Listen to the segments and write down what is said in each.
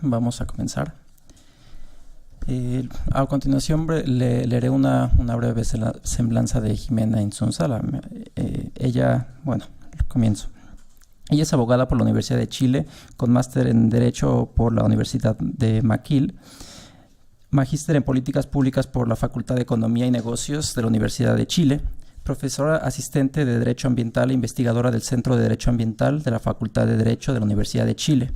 Vamos a comenzar. A continuación leeré una breve semblanza de Jimena Insunza. Comienzo. Ella es abogada por la Universidad de Chile, con máster en Derecho por la Universidad de McGill, magíster en Políticas Públicas por la Facultad de Economía y Negocios de la Universidad de Chile, profesora asistente de Derecho Ambiental e investigadora del Centro de Derecho Ambiental de la Facultad de Derecho de la Universidad de Chile,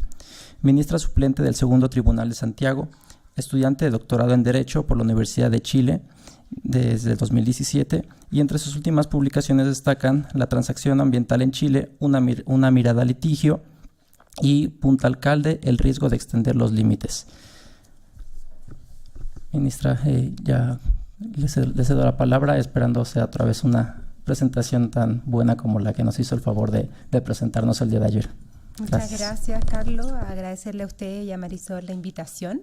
ministra suplente del Segundo Tribunal de Santiago, estudiante de doctorado en Derecho por la Universidad de Chile desde el 2017, y entre sus últimas publicaciones destacan La transacción ambiental en Chile, una mirada al litigio, y Punta Alcalde, el riesgo de extender los límites. Ministra, ya le cedo la palabra, esperando sea otra vez una presentación tan buena como la que nos hizo el favor de presentarnos el día de ayer. Muchas gracias, Carlos. Agradecerle a usted y a Marisol la invitación.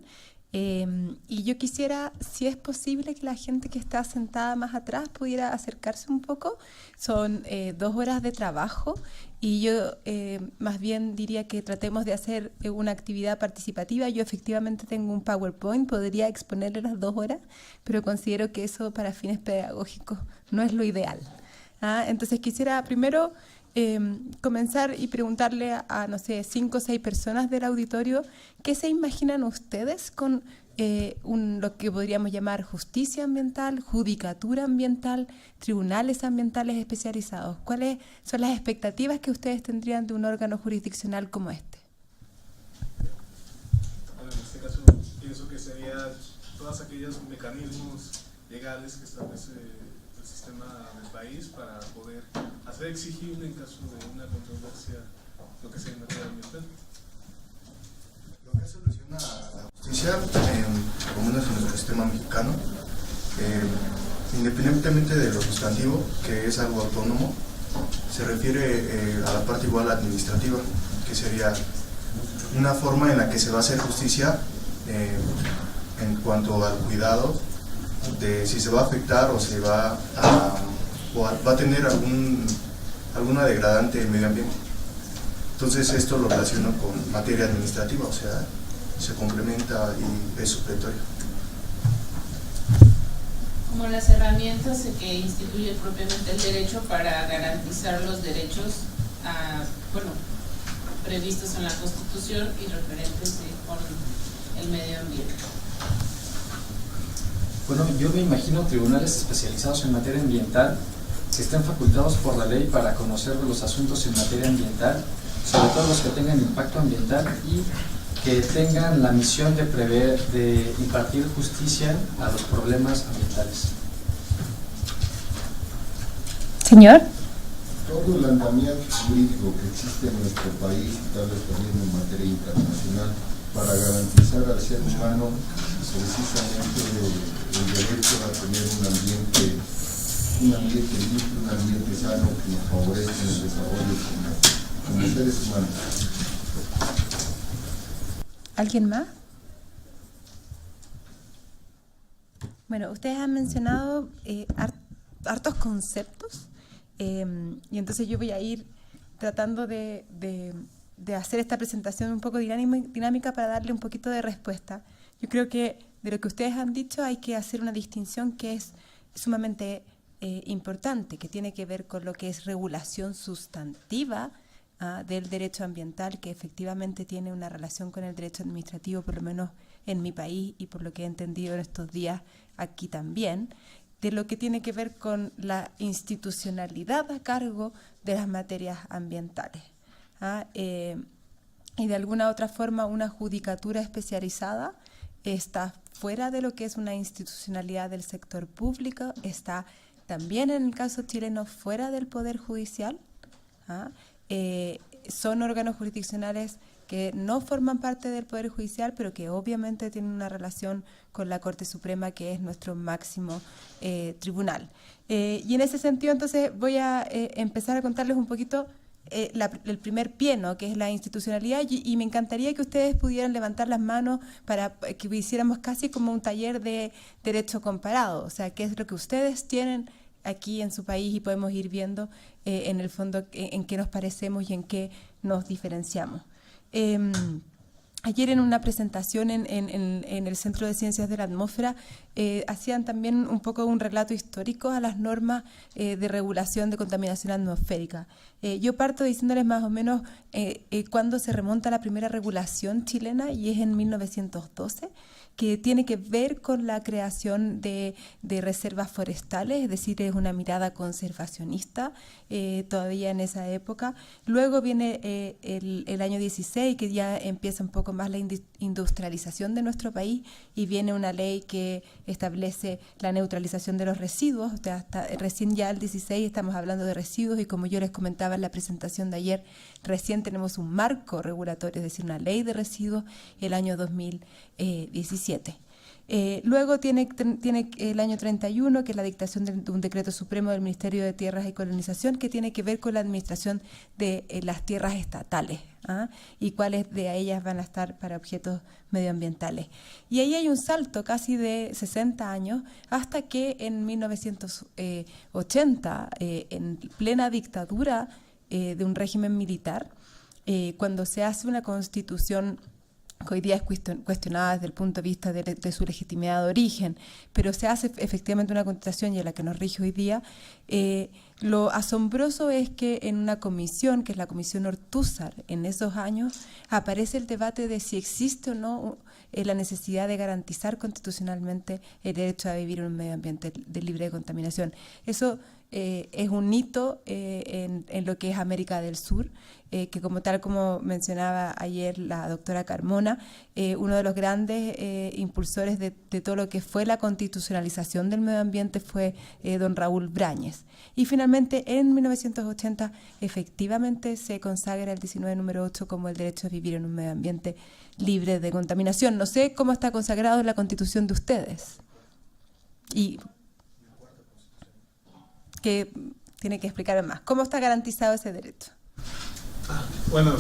Y yo quisiera, si es posible, que la gente que está sentada más atrás pudiera acercarse un poco. Son 2 horas de trabajo y yo más bien diría que tratemos de hacer una actividad participativa. Yo efectivamente tengo un PowerPoint, podría exponerle las 2 horas, pero considero que eso para fines pedagógicos no es lo ideal. Entonces quisiera primero comenzar y preguntarle a, no sé, 5 o 6 personas del auditorio, ¿qué se imaginan ustedes con lo que podríamos llamar justicia ambiental, judicatura ambiental, tribunales ambientales especializados? ¿Cuáles son las expectativas que ustedes tendrían de un órgano jurisdiccional como este? Bueno, en este caso pienso que sería todos aquellos mecanismos legales que establece el sistema del país para poder hacer exigible en caso de una controversia lo que sea en materia ambiental. Lo que soluciona la justicia, por lo menos en nuestro sistema mexicano, independientemente de lo sustantivo, que es algo autónomo, se refiere a la parte igual administrativa, que sería una forma en la que se va a hacer justicia en cuanto al cuidado de si se va a afectar o se va a tener alguna degradante del medio ambiente. Entonces esto lo relaciono con materia administrativa, o sea, se complementa y es supletorio. Como las herramientas que instituye propiamente el derecho para garantizar los derechos previstos en la Constitución y referentes con el medio ambiente. Bueno, yo me imagino tribunales especializados en materia ambiental que estén facultados por la ley para conocer los asuntos en materia ambiental, sobre todo los que tengan impacto ambiental, y que tengan la misión de impartir justicia a los problemas ambientales. Señor. Todo el andamiaje jurídico que existe en nuestro país, y tal vez también en materia internacional, para garantizar al ser humano precisamente el derecho a tener un ambiente limpio, un ambiente sano que nos favorezca en el desarrollo como seres humanos. ¿Alguien más? Bueno, ustedes han mencionado hartos conceptos y entonces yo voy a ir tratando de hacer esta presentación un poco dinámica para darle un poquito de respuesta. Yo creo que de lo que ustedes han dicho hay que hacer una distinción que es sumamente importante, que tiene que ver con lo que es regulación sustantiva del derecho ambiental, que efectivamente tiene una relación con el derecho administrativo, por lo menos en mi país y por lo que he entendido en estos días aquí también, de lo que tiene que ver con la institucionalidad a cargo de las materias ambientales. Y de alguna otra forma una judicatura especializada está fuera de lo que es una institucionalidad del sector público, está también en el caso chileno fuera del Poder Judicial. Son órganos jurisdiccionales que no forman parte del Poder Judicial, pero que obviamente tienen una relación con la Corte Suprema, que es nuestro máximo tribunal. Y en ese sentido, entonces, voy a empezar a contarles un poquito el primer pie, ¿no?, que es la institucionalidad, y me encantaría que ustedes pudieran levantar las manos para que hiciéramos casi como un taller de derecho comparado, o sea, qué es lo que ustedes tienen aquí en su país y podemos ir viendo en el fondo en qué nos parecemos y en qué nos diferenciamos. Ayer en una presentación en el Centro de Ciencias de la Atmósfera hacían también un poco un relato histórico a las normas de regulación de contaminación atmosférica. Yo parto diciéndoles más o menos cuándo se remonta la primera regulación chilena, y es en 1912, que tiene que ver con la creación de reservas forestales, es decir, es una mirada conservacionista todavía en esa época. Luego viene el año 16, que ya empieza un poco más la industrialización de nuestro país, y viene una ley que establece la neutralización de los residuos. O sea, recién ya el 16 estamos hablando de residuos, y como yo les comentaba en la presentación de ayer, recién tenemos un marco regulatorio, es decir, una ley de residuos, el año 2017. Luego tiene el año 31, que es la dictación de un decreto supremo del Ministerio de Tierras y Colonización, que tiene que ver con la administración de las tierras estatales, y cuáles de ellas van a estar para objetos medioambientales. Y ahí hay un salto casi de 60 años, hasta que en 1980, en plena dictadura de un régimen militar, cuando se hace una constitución que hoy día es cuestionada desde el punto de vista de su legitimidad de origen, pero se hace efectivamente una constitución, y a la que nos rige hoy día. Lo asombroso es que en una comisión, que es la Comisión Ortúzar, en esos años aparece el debate de si existe o no la necesidad de garantizar constitucionalmente el derecho a vivir en un medio ambiente libre de contaminación. Eso es un hito en lo que es América del Sur, que tal como mencionaba ayer la doctora Carmona, uno de los grandes impulsores de todo lo que fue la constitucionalización del medio ambiente fue don Raúl Brañes. Y finalmente en 1980 efectivamente se consagra el 19 número 8 como el derecho a vivir en un medio ambiente libre de contaminación. No sé cómo está consagrado en la Constitución de ustedes. Y que tiene que explicar más. ¿Cómo está garantizado ese derecho? Bueno,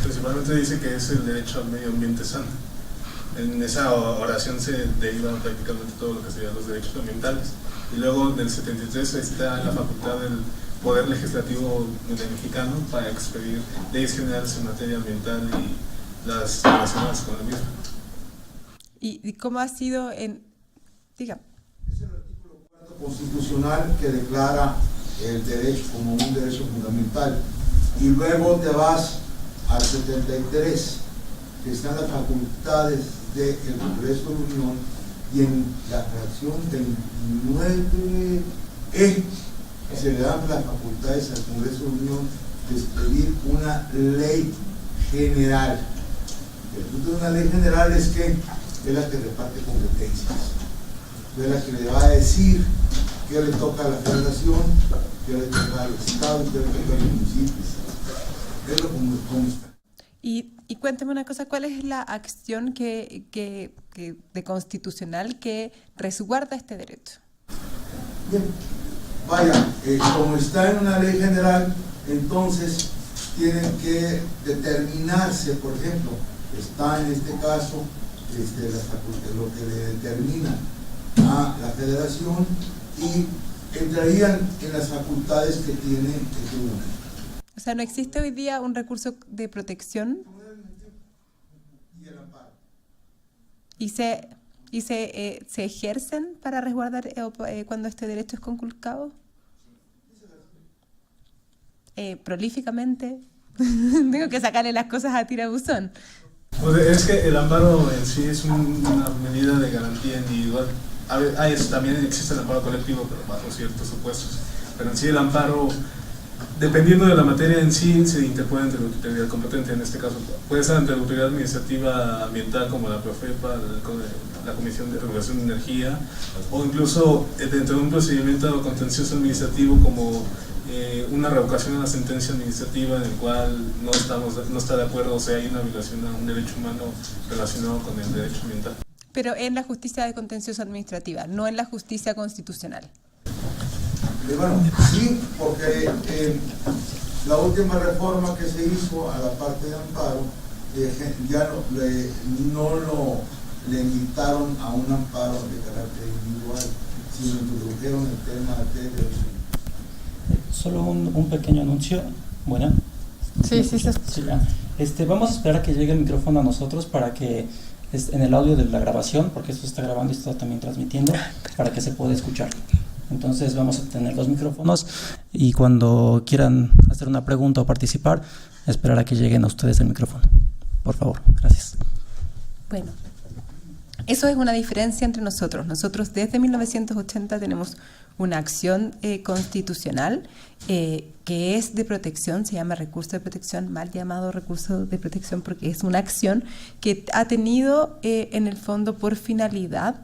principalmente dice que es el derecho al medio ambiente sano. En esa oración se derivan prácticamente todo lo que serían los derechos ambientales. Y luego del 73 está la facultad del Poder Legislativo mexicano para expedir leyes generales en materia ambiental y las relacionadas con la misma. ¿Y cómo ha sido en...? Dígame. Es el artículo 4 constitucional que declara el derecho como un derecho fundamental. Y luego te vas al 73, que están las facultades del Congreso de la Unión, y en la fracción 29E se le dan las facultades al Congreso de la Unión de expedir una ley general. El punto de una ley general es que es la que reparte competencias, es la que le va a decir qué le toca a la federación, qué le toca a los estados, qué le toca a los municipios. Es lo como está. Y cuénteme una cosa, ¿cuál es la acción de constitucional que resguarda este derecho? Bien, vaya, como está en una ley general, entonces tienen que determinarse, por ejemplo, está en este caso lo que le determina a la federación, y entrarían en las facultades que tiene el tribunal. O sea, ¿no existe hoy día un recurso de protección? Y el amparo. ¿Y se ejercen para resguardar cuando este derecho es conculcado? Prolíficamente. Tengo que sacarle las cosas a tirabuzón. Pues es que el amparo en sí es una medida de garantía individual. También existe el amparo colectivo, pero bajo ciertos supuestos. Pero en sí el amparo, dependiendo de la materia en sí, se interpone ante la autoridad competente. En este caso puede ser ante la autoridad administrativa ambiental, como la Profepa, la Comisión de Regulación de Energía, o incluso dentro de un procedimiento contencioso administrativo, como una revocación de una sentencia administrativa en el cual no está de acuerdo, o sea, hay una violación a un derecho humano relacionado con el derecho ambiental. Pero en la justicia de contencioso administrativa, no en la justicia constitucional. Bueno, sí, porque la última reforma que se hizo a la parte de amparo ya no lo limitaron a un amparo de carácter individual, sino introdujeron el tema de... Solo un pequeño anuncio. Bueno. Sí. Vamos a esperar a que llegue el micrófono a nosotros para que en el audio de la grabación, porque esto está grabando y está también transmitiendo, para que se pueda escuchar. Entonces vamos a tener 2 micrófonos y cuando quieran hacer una pregunta o participar, esperar a que lleguen a ustedes el micrófono. Por favor, gracias. Bueno, eso es una diferencia entre nosotros. Nosotros desde 1980 tenemos una acción constitucional que es de protección, se llama recurso de protección, mal llamado recurso de protección porque es una acción que ha tenido en el fondo por finalidad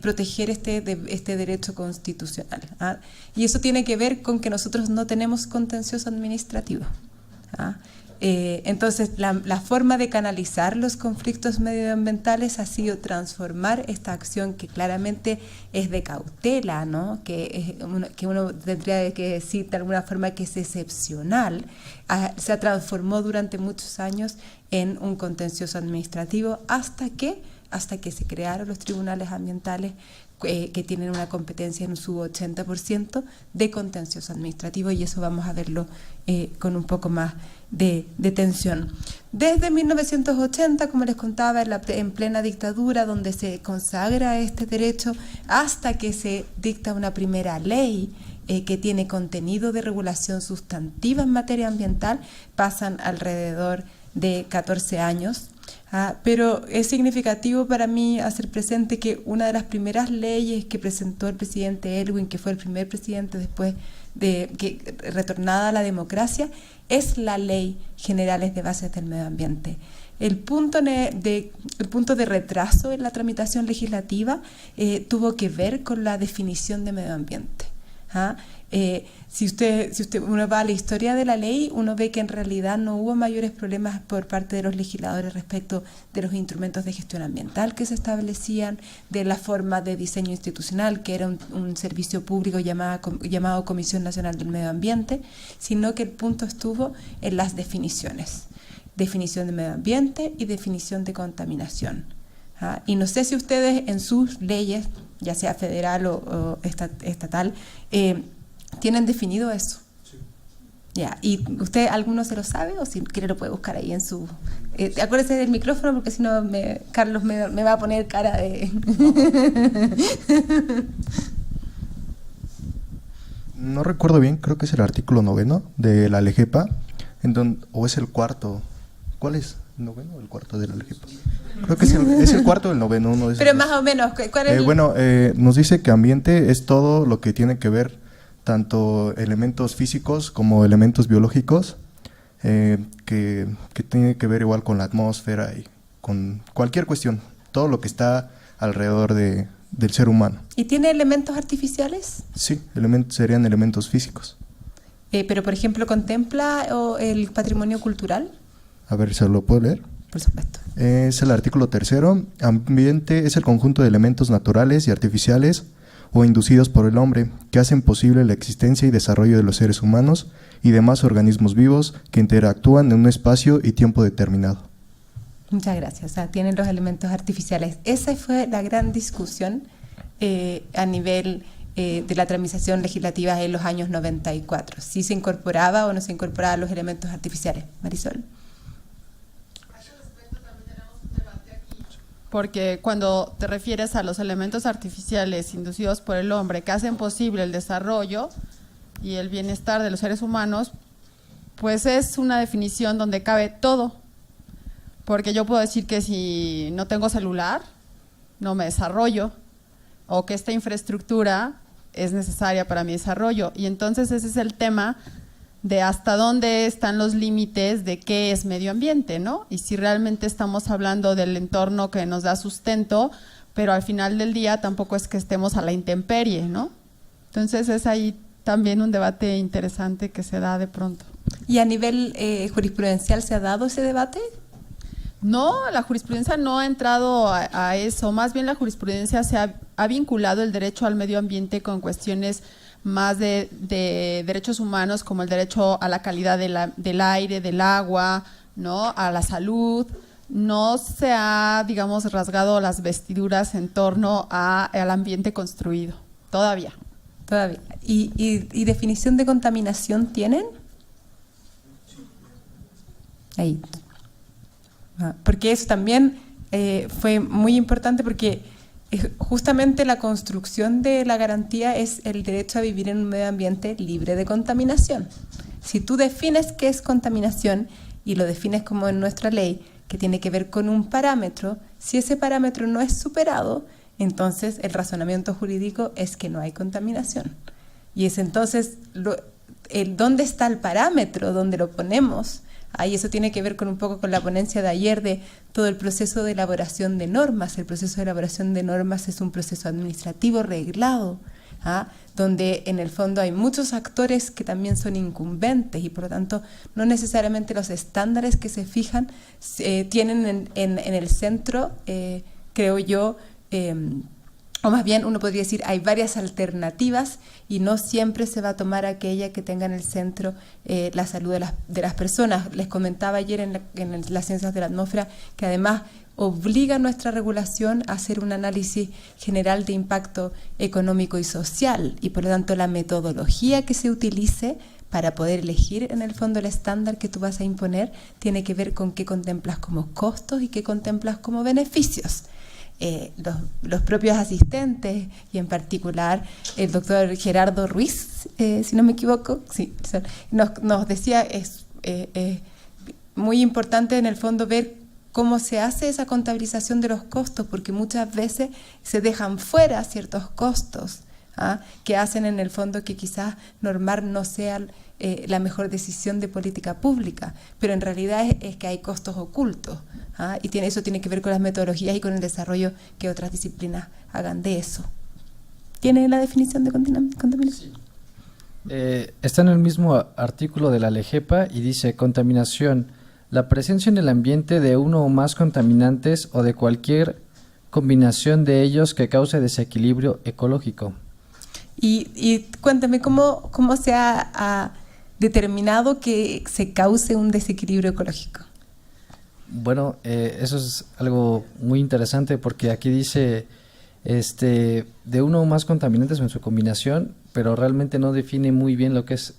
proteger este derecho constitucional. ¿Ah? Y eso tiene que ver con que nosotros no tenemos contencioso administrativo. ¿Ah? Entonces, la forma de canalizar los conflictos medioambientales ha sido transformar esta acción que claramente es de cautela, ¿no? que uno tendría que decir de alguna forma que es excepcional, se transformó durante muchos años en un contencioso administrativo hasta que se crearon los tribunales ambientales que tienen una competencia en su 80% de contencioso administrativo, y eso vamos a verlo con un poco más de tensión. Desde 1980, como les contaba, en plena dictadura, donde se consagra este derecho, hasta que se dicta una primera ley que tiene contenido de regulación sustantiva en materia ambiental, pasan alrededor de 14 años. Pero es significativo para mí hacer presente que una de las primeras leyes que presentó el presidente Elwin, que fue el primer presidente después de que retornada a la democracia, es la Ley Generales de Bases del Medio Ambiente. El punto de retraso en la tramitación legislativa tuvo que ver con la definición de medio ambiente. Si uno va a la historia de la ley, uno ve que en realidad no hubo mayores problemas por parte de los legisladores respecto de los instrumentos de gestión ambiental que se establecían, de la forma de diseño institucional, que era un servicio público llamado Comisión Nacional del Medio Ambiente, sino que el punto estuvo en las definiciones. Definición de medio ambiente y definición de contaminación. Y no sé si ustedes en sus leyes, ya sea federal o estatal, tienen definido eso. Sí. Ya. ¿Y usted alguno se lo sabe o si quiere lo puede buscar ahí en su... acuérdese del micrófono porque si no Carlos me va a poner cara de... No recuerdo bien, creo que es el artículo 9 de la LGPA, o es el cuarto. ¿Cuál es? ¿El 9 o el cuarto de la LGPA? Creo que es el cuarto o el 9, uno de esos. Pero más o menos, ¿cuál es? Nos dice que ambiente es todo lo que tiene que ver, tanto elementos físicos como elementos biológicos, que tiene que ver igual con la atmósfera y con cualquier cuestión, todo lo que está alrededor del ser humano. ¿Y tiene elementos artificiales? Sí, serían elementos físicos. Pero, por ejemplo, ¿contempla el patrimonio cultural? A ver, ¿se lo puedo leer? Por supuesto. Es el artículo 3. Ambiente es el conjunto de elementos naturales y artificiales o inducidos por el hombre que hacen posible la existencia y desarrollo de los seres humanos y demás organismos vivos que interactúan en un espacio y tiempo determinado. Muchas gracias. O sea, tienen los elementos artificiales. Esa fue la gran discusión a nivel de la tramitación legislativa en los años 94. Si se incorporaba o no se incorporaba los elementos artificiales. Marisol. Porque cuando te refieres a los elementos artificiales inducidos por el hombre que hacen posible el desarrollo y el bienestar de los seres humanos, pues es una definición donde cabe todo. Porque yo puedo decir que si no tengo celular, no me desarrollo, o que esta infraestructura es necesaria para mi desarrollo. Y entonces ese es el tema de hasta dónde están los límites de qué es medio ambiente, ¿no? Y si realmente estamos hablando del entorno que nos da sustento, pero al final del día tampoco es que estemos a la intemperie, ¿no? Entonces es ahí también un debate interesante que se da de pronto. ¿Y a nivel jurisprudencial se ha dado ese debate? No, la jurisprudencia no ha entrado a eso, más bien la jurisprudencia se ha vinculado el derecho al medio ambiente con cuestiones más de derechos humanos, como el derecho a la calidad del aire, del agua, ¿no? A la salud. No se ha, digamos, rasgado las vestiduras en torno al ambiente construido, todavía. Todavía. ¿Y definición de contaminación tienen? Ahí. Porque eso también fue muy importante, porque justamente la construcción de la garantía es el derecho a vivir en un medio ambiente libre de contaminación. Si tú defines qué es contaminación y lo defines como en nuestra ley, que tiene que ver con un parámetro, si ese parámetro no es superado, entonces el razonamiento jurídico es que no hay contaminación. Y es entonces dónde está el parámetro, dónde lo ponemos. Ahí eso tiene que ver con un poco con la ponencia de ayer de todo el proceso de elaboración de normas. El proceso de elaboración de normas es un proceso administrativo reglado, donde en el fondo hay muchos actores que también son incumbentes y por lo tanto no necesariamente los estándares que se fijan tienen en el centro, creo yo, o más bien uno podría decir hay varias alternativas y no siempre se va a tomar aquella que tenga en el centro la salud de las personas. Les comentaba ayer en las ciencias de la atmósfera que además obliga nuestra regulación a hacer un análisis general de impacto económico y social y por lo tanto la metodología que se utilice para poder elegir en el fondo el estándar que tú vas a imponer tiene que ver con qué contemplas como costos y qué contemplas como beneficios. Los propios asistentes y en particular el doctor Gerardo Ruiz, si no me equivoco, sí, nos decía es muy importante en el fondo ver cómo se hace esa contabilización de los costos, porque muchas veces se dejan fuera ciertos costos que hacen en el fondo que quizás normar no sea la mejor decisión de política pública, pero en realidad es que hay costos ocultos. Y eso tiene que ver con las metodologías y con el desarrollo que otras disciplinas hagan de eso. ¿Tiene la definición de contaminación? Está en el mismo artículo de la LEGEPA y dice: contaminación, la presencia en el ambiente de uno o más contaminantes o de cualquier combinación de ellos que cause desequilibrio ecológico. Y cuéntame, ¿cómo se ha determinado que se cause un desequilibrio ecológico? Bueno, eso es algo muy interesante porque aquí dice de uno o más contaminantes o en su combinación, pero realmente no define muy bien lo que es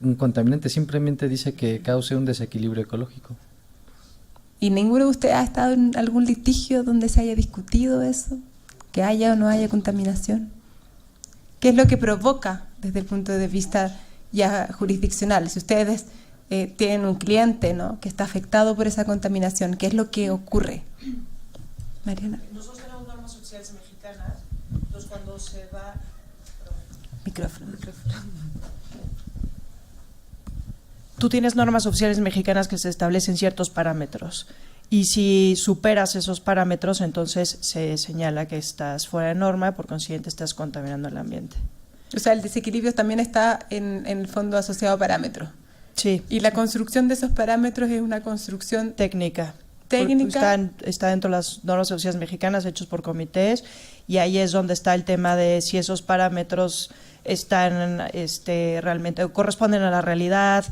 un contaminante, simplemente dice que cause un desequilibrio ecológico. ¿Y ninguno de ustedes ha estado en algún litigio donde se haya discutido eso? ¿Que haya o no haya contaminación? ¿Qué es lo que provoca desde el punto de vista ya jurisdiccional? Si ustedes tienen un cliente, ¿no?, que está afectado por esa contaminación, ¿qué es lo que ocurre? Mariana. Nosotros tenemos normas sociales mexicanas, entonces cuando se va... Micrófono. Tú tienes normas oficiales mexicanas que se establecen ciertos parámetros y si superas esos parámetros entonces se señala que estás fuera de norma, por consiguiente estás contaminando el ambiente. O sea, el desequilibrio también está en el fondo asociado a parámetros. Sí. Y la construcción de esos parámetros es una construcción técnica. Técnica. Está dentro de las normas oficiales mexicanas hechos por comités y ahí es donde está el tema de si esos parámetros están realmente corresponden a la realidad,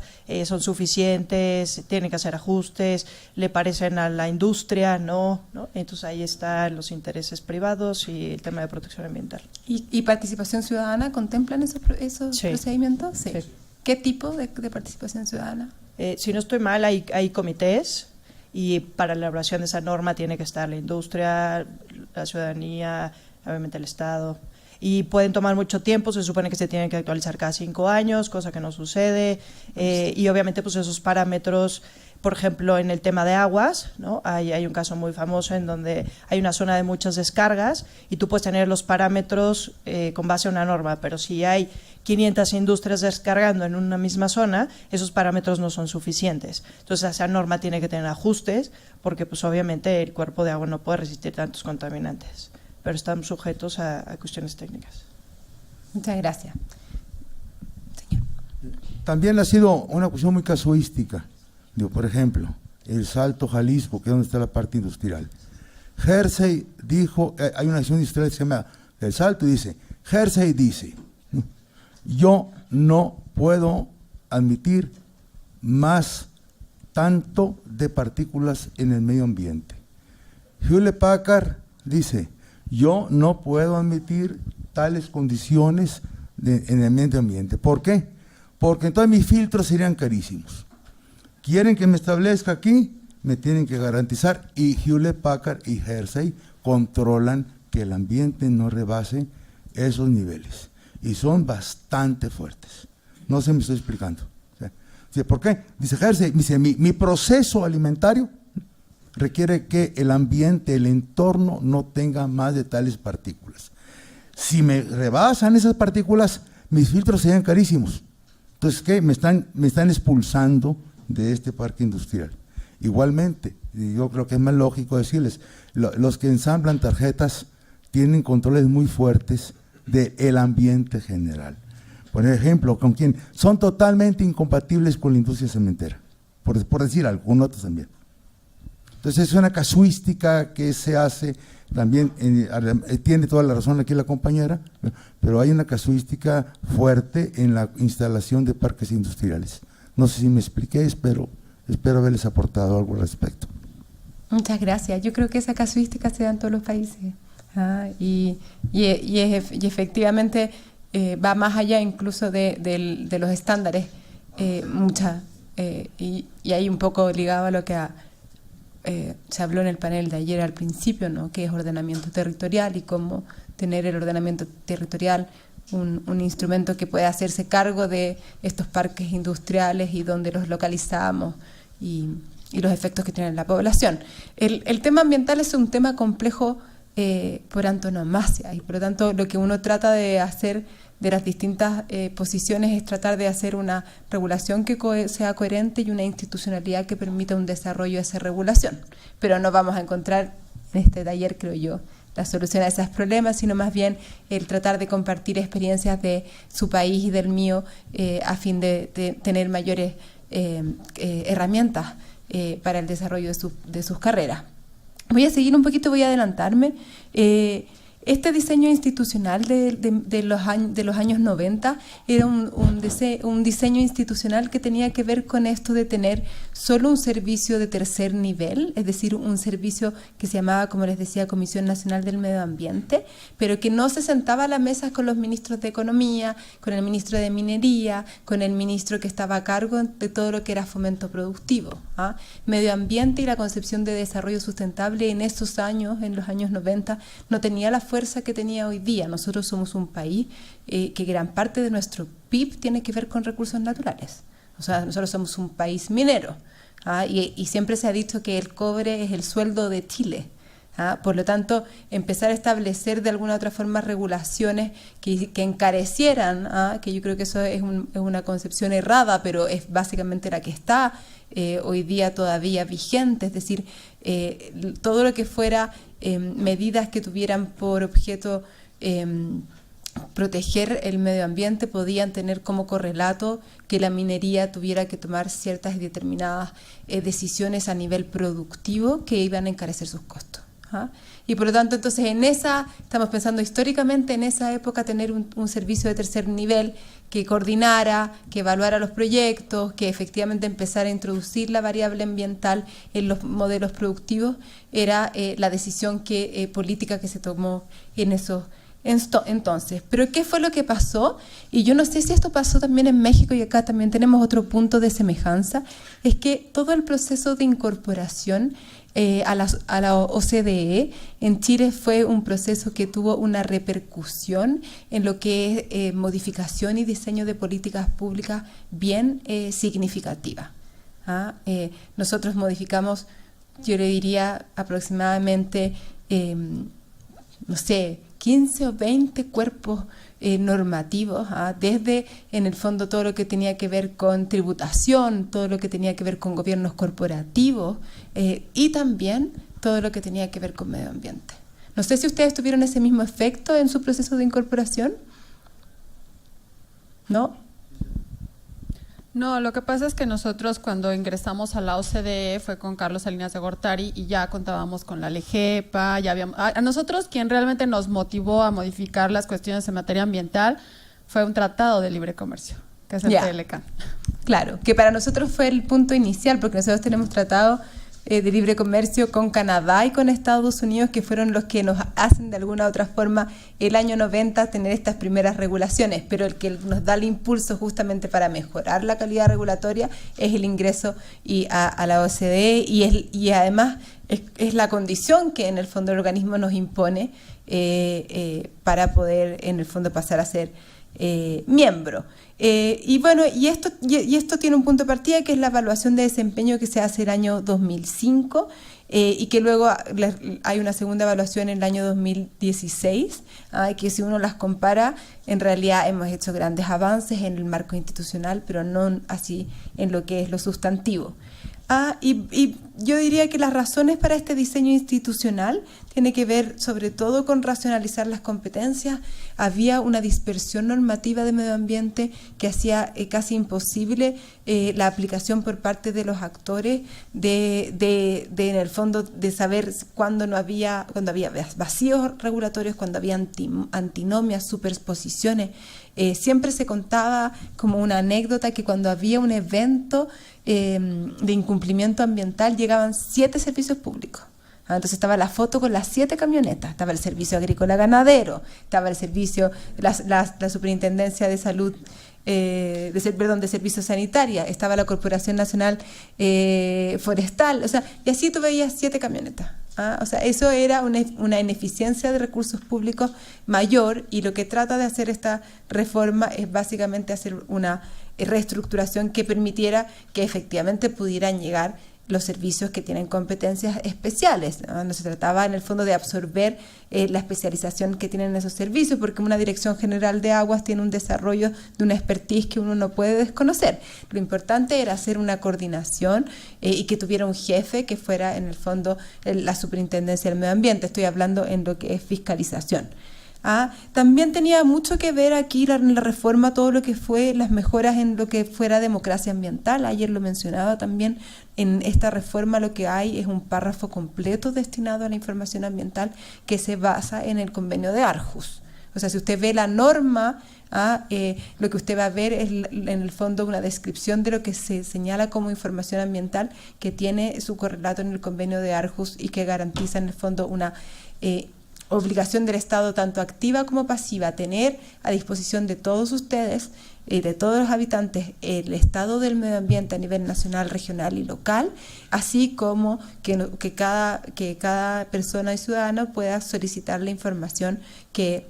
son suficientes, tienen que hacer ajustes, le parecen a la industria, ¿no? Entonces ahí están los intereses privados y el tema de protección ambiental. ¿Y participación ciudadana contemplan esos Sí. procedimientos? Sí. ¿Qué tipo de participación ciudadana? Si no estoy mal, hay comités y para la elaboración de esa norma tiene que estar la industria, la ciudadanía, obviamente el Estado. Y pueden tomar mucho tiempo, se supone que se tienen que actualizar cada 5 años, cosa que no sucede. Y obviamente pues esos parámetros, por ejemplo, en el tema de aguas, ¿no? Hay un caso muy famoso en donde hay una zona de muchas descargas y tú puedes tener los parámetros con base a una norma, pero si hay 500 industrias descargando en una misma zona, esos parámetros no son suficientes. Entonces esa norma tiene que tener ajustes porque pues obviamente el cuerpo de agua no puede resistir tantos contaminantes, pero están sujetos a cuestiones técnicas. Muchas gracias. Señor. También ha sido una cuestión muy casuística. Digo, por ejemplo, el Salto Jalisco, que es donde está la parte industrial. Hersey dijo, hay una acción industrial que se llama El Salto, y dice, Hersey dice, yo no puedo admitir más tanto de partículas en el medio ambiente. Hewlett Packard dice, yo no puedo admitir tales condiciones en el medio ambiente. ¿Por qué? Porque entonces mis filtros serían carísimos. Quieren que me establezca aquí me tienen que garantizar, y Hewlett Packard y Hersey controlan que el ambiente no rebase esos niveles, y son bastante fuertes. No sé, me estoy explicando. ¿Por qué? Dice Hersey, dice, mi proceso alimentario requiere que el ambiente, el entorno, no tenga más de tales partículas. Si me rebasan esas partículas, mis filtros serían carísimos. Entonces, ¿qué? Me están expulsando de este parque industrial. Igualmente, y yo creo que es más lógico decirles, los que ensamblan tarjetas tienen controles muy fuertes del ambiente general. Por ejemplo, con quien son totalmente incompatibles con la industria cementera, por decir algo, otros también. Entonces es una casuística que se hace también, tiene toda la razón aquí la compañera, pero hay una casuística fuerte en la instalación de parques industriales. No sé si me expliqué, espero haberles aportado algo al respecto. Muchas gracias. Yo creo que esa casuística se da en todos los países. Y efectivamente va más allá incluso de los estándares, y hay un poco ligado a lo que se habló en el panel de ayer al principio, ¿no? Que es ordenamiento territorial y cómo tener el ordenamiento territorial un instrumento que pueda hacerse cargo de estos parques industriales y donde los localizamos y los efectos que tienen en la población. El tema ambiental es un tema complejo por antonomasia, y por lo tanto lo que uno trata de hacer de las distintas posiciones es tratar de hacer una regulación que sea coherente y una institucionalidad que permita un desarrollo de esa regulación. Pero no vamos a encontrar en este taller, creo yo, la solución a esos problemas, sino más bien el tratar de compartir experiencias de su país y del mío a fin de tener mayores herramientas para el desarrollo de sus carreras. Voy a seguir un poquito, voy a adelantarme. Este diseño institucional de los años 90 era un diseño institucional que tenía que ver con esto de tener solo un servicio de tercer nivel, es decir, un servicio que se llamaba, como les decía, Comisión Nacional del Medio Ambiente, pero que no se sentaba a la mesa con los ministros de Economía, con el ministro de Minería, con el ministro que estaba a cargo de todo lo que era fomento productivo. Medio ambiente y la concepción de desarrollo sustentable en esos años, en los años 90, no tenía la fuerza que tenía hoy día. Nosotros somos un país que gran parte de nuestro PIB tiene que ver con recursos naturales. O sea, nosotros somos un país minero, y siempre se ha dicho que el cobre es el sueldo de Chile. Por lo tanto, empezar a establecer de alguna u otra forma regulaciones que encarecieran, que yo creo que eso es una concepción errada, pero es básicamente la que está hoy día todavía vigente, es decir, todo lo que fuera medidas que tuvieran por objeto proteger el medio ambiente podían tener como correlato que la minería tuviera que tomar ciertas y determinadas decisiones a nivel productivo que iban a encarecer sus costos. Y por lo tanto, entonces estamos pensando históricamente en esa época tener un servicio de tercer nivel que coordinara, que evaluara los proyectos, que efectivamente empezara a introducir la variable ambiental en los modelos productivos, era la decisión política que se tomó en esos entonces. Pero ¿qué fue lo que pasó? Y yo no sé si esto pasó también en México, y acá también tenemos otro punto de semejanza, es que todo el proceso de incorporación a la OCDE en Chile fue un proceso que tuvo una repercusión en lo que es modificación y diseño de políticas públicas bien significativa. Nosotros modificamos, yo le diría aproximadamente, no sé, 15 o 20 cuerpos normativos, desde en el fondo todo lo que tenía que ver con tributación, todo lo que tenía que ver con gobiernos corporativos y también todo lo que tenía que ver con medio ambiente. No sé si ustedes tuvieron ese mismo efecto en su proceso de incorporación. ¿No? No, lo que pasa es que nosotros cuando ingresamos a la OCDE fue con Carlos Salinas de Gortari y ya contábamos con la LEGEPA, a nosotros quien realmente nos motivó a modificar las cuestiones en materia ambiental fue un tratado de libre comercio, que es el TLCAN. Claro, que para nosotros fue el punto inicial, porque nosotros tenemos tratado de libre comercio con Canadá y con Estados Unidos, que fueron los que nos hacen de alguna u otra forma el año 90 tener estas primeras regulaciones, pero el que nos da el impulso justamente para mejorar la calidad regulatoria es el ingreso a la OCDE, y además es la condición que en el fondo el organismo nos impone para poder en el fondo pasar a ser miembro. Y bueno, y esto tiene un punto de partida, que es la evaluación de desempeño que se hace el año 2005, y que luego hay una segunda evaluación en el año 2016, que si uno las compara, en realidad hemos hecho grandes avances en el marco institucional, pero no así en lo que es lo sustantivo. Y yo diría que las razones para este diseño institucional tiene que ver sobre todo con racionalizar las competencias. Había una dispersión normativa de medio ambiente que hacía casi imposible la aplicación por parte de los actores en el fondo de saber cuando había vacíos regulatorios, cuando había antinomias, superposiciones. Siempre se contaba como una anécdota que cuando había un evento de incumplimiento ambiental llegaban 7 servicios públicos. Entonces estaba la foto con las 7 camionetas, estaba el Servicio Agrícola Ganadero, estaba el servicio, la Superintendencia de Salud, de Servicios Sanitaria, estaba la Corporación Nacional Forestal, o sea, y así tú veías 7 camionetas. O sea, eso era una ineficiencia de recursos públicos mayor, y lo que trata de hacer esta reforma es básicamente hacer una reestructuración que permitiera que efectivamente pudieran llegar los servicios que tienen competencias especiales. No se trataba en el fondo de absorber la especialización que tienen esos servicios, porque una Dirección General de Aguas tiene un desarrollo de una expertise que uno no puede desconocer. Lo importante era hacer una coordinación y que tuviera un jefe que fuera en el fondo la Superintendencia del Medio Ambiente. Estoy hablando en lo que es fiscalización. También tenía mucho que ver aquí la reforma, todo lo que fue las mejoras en lo que fuera democracia ambiental. Ayer lo mencionaba también, en esta reforma lo que hay es un párrafo completo destinado a la información ambiental que se basa en el convenio de Aarhus. O sea, si usted ve la norma, lo que usted va a ver es en el fondo una descripción de lo que se señala como información ambiental, que tiene su correlato en el convenio de Aarhus y que garantiza en el fondo una obligación del Estado, tanto activa como pasiva, tener a disposición de todos ustedes, de todos los habitantes, el estado del medio ambiente a nivel nacional, regional y local, así como que cada persona y ciudadano pueda solicitar la información que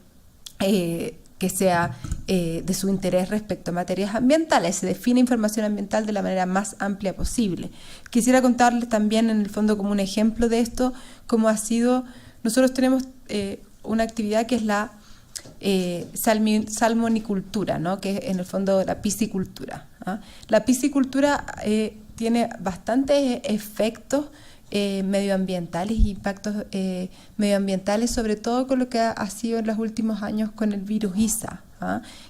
sea de su interés respecto a materias ambientales. Se define información ambiental de la manera más amplia posible. Quisiera contarles también, en el fondo, como un ejemplo de esto, cómo ha sido. Nosotros tenemos una actividad que es la salmonicultura, ¿no? Que es en el fondo la piscicultura. La piscicultura tiene bastantes efectos medioambientales, impactos medioambientales, sobre todo con lo que ha sido en los últimos años con el virus ISA,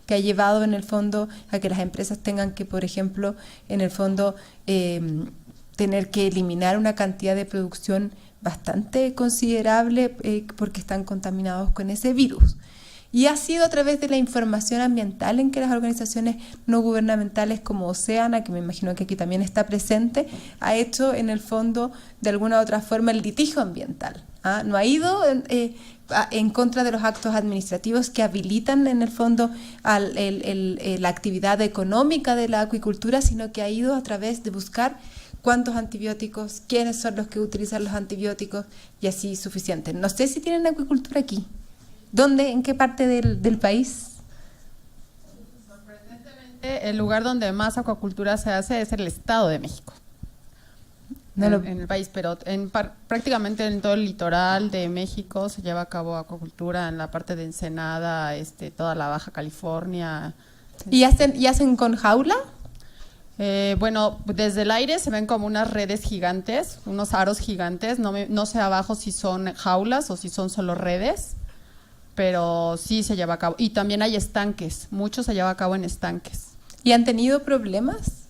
que ha llevado en el fondo a que las empresas tengan que, por ejemplo, en el fondo tener que eliminar una cantidad de producción bastante considerable porque están contaminados con ese virus. Y ha sido a través de la información ambiental en que las organizaciones no gubernamentales como Oceana, que me imagino que aquí también está presente, ha hecho en el fondo de alguna u otra forma el litigio ambiental. No ha ido en contra de los actos administrativos que habilitan en el fondo la actividad económica de la acuicultura, sino que ha ido a través de buscar cuántos antibióticos, quiénes son los que utilizan los antibióticos, y así suficiente. No sé si tienen acuicultura aquí. ¿Dónde? ¿En qué parte del país? Sorprendentemente, el lugar donde más acuacultura se hace es el Estado de México. En el país, pero prácticamente en todo el litoral de México se lleva a cabo acuacultura, en la parte de Ensenada, toda la Baja California. ¿Y hacen con jaula? Bueno, desde el aire se ven como unas redes gigantes, unos aros gigantes, no sé abajo si son jaulas o si son solo redes, pero sí se lleva a cabo. Y también hay estanques, mucho se lleva a cabo en estanques. ¿Y han tenido problemas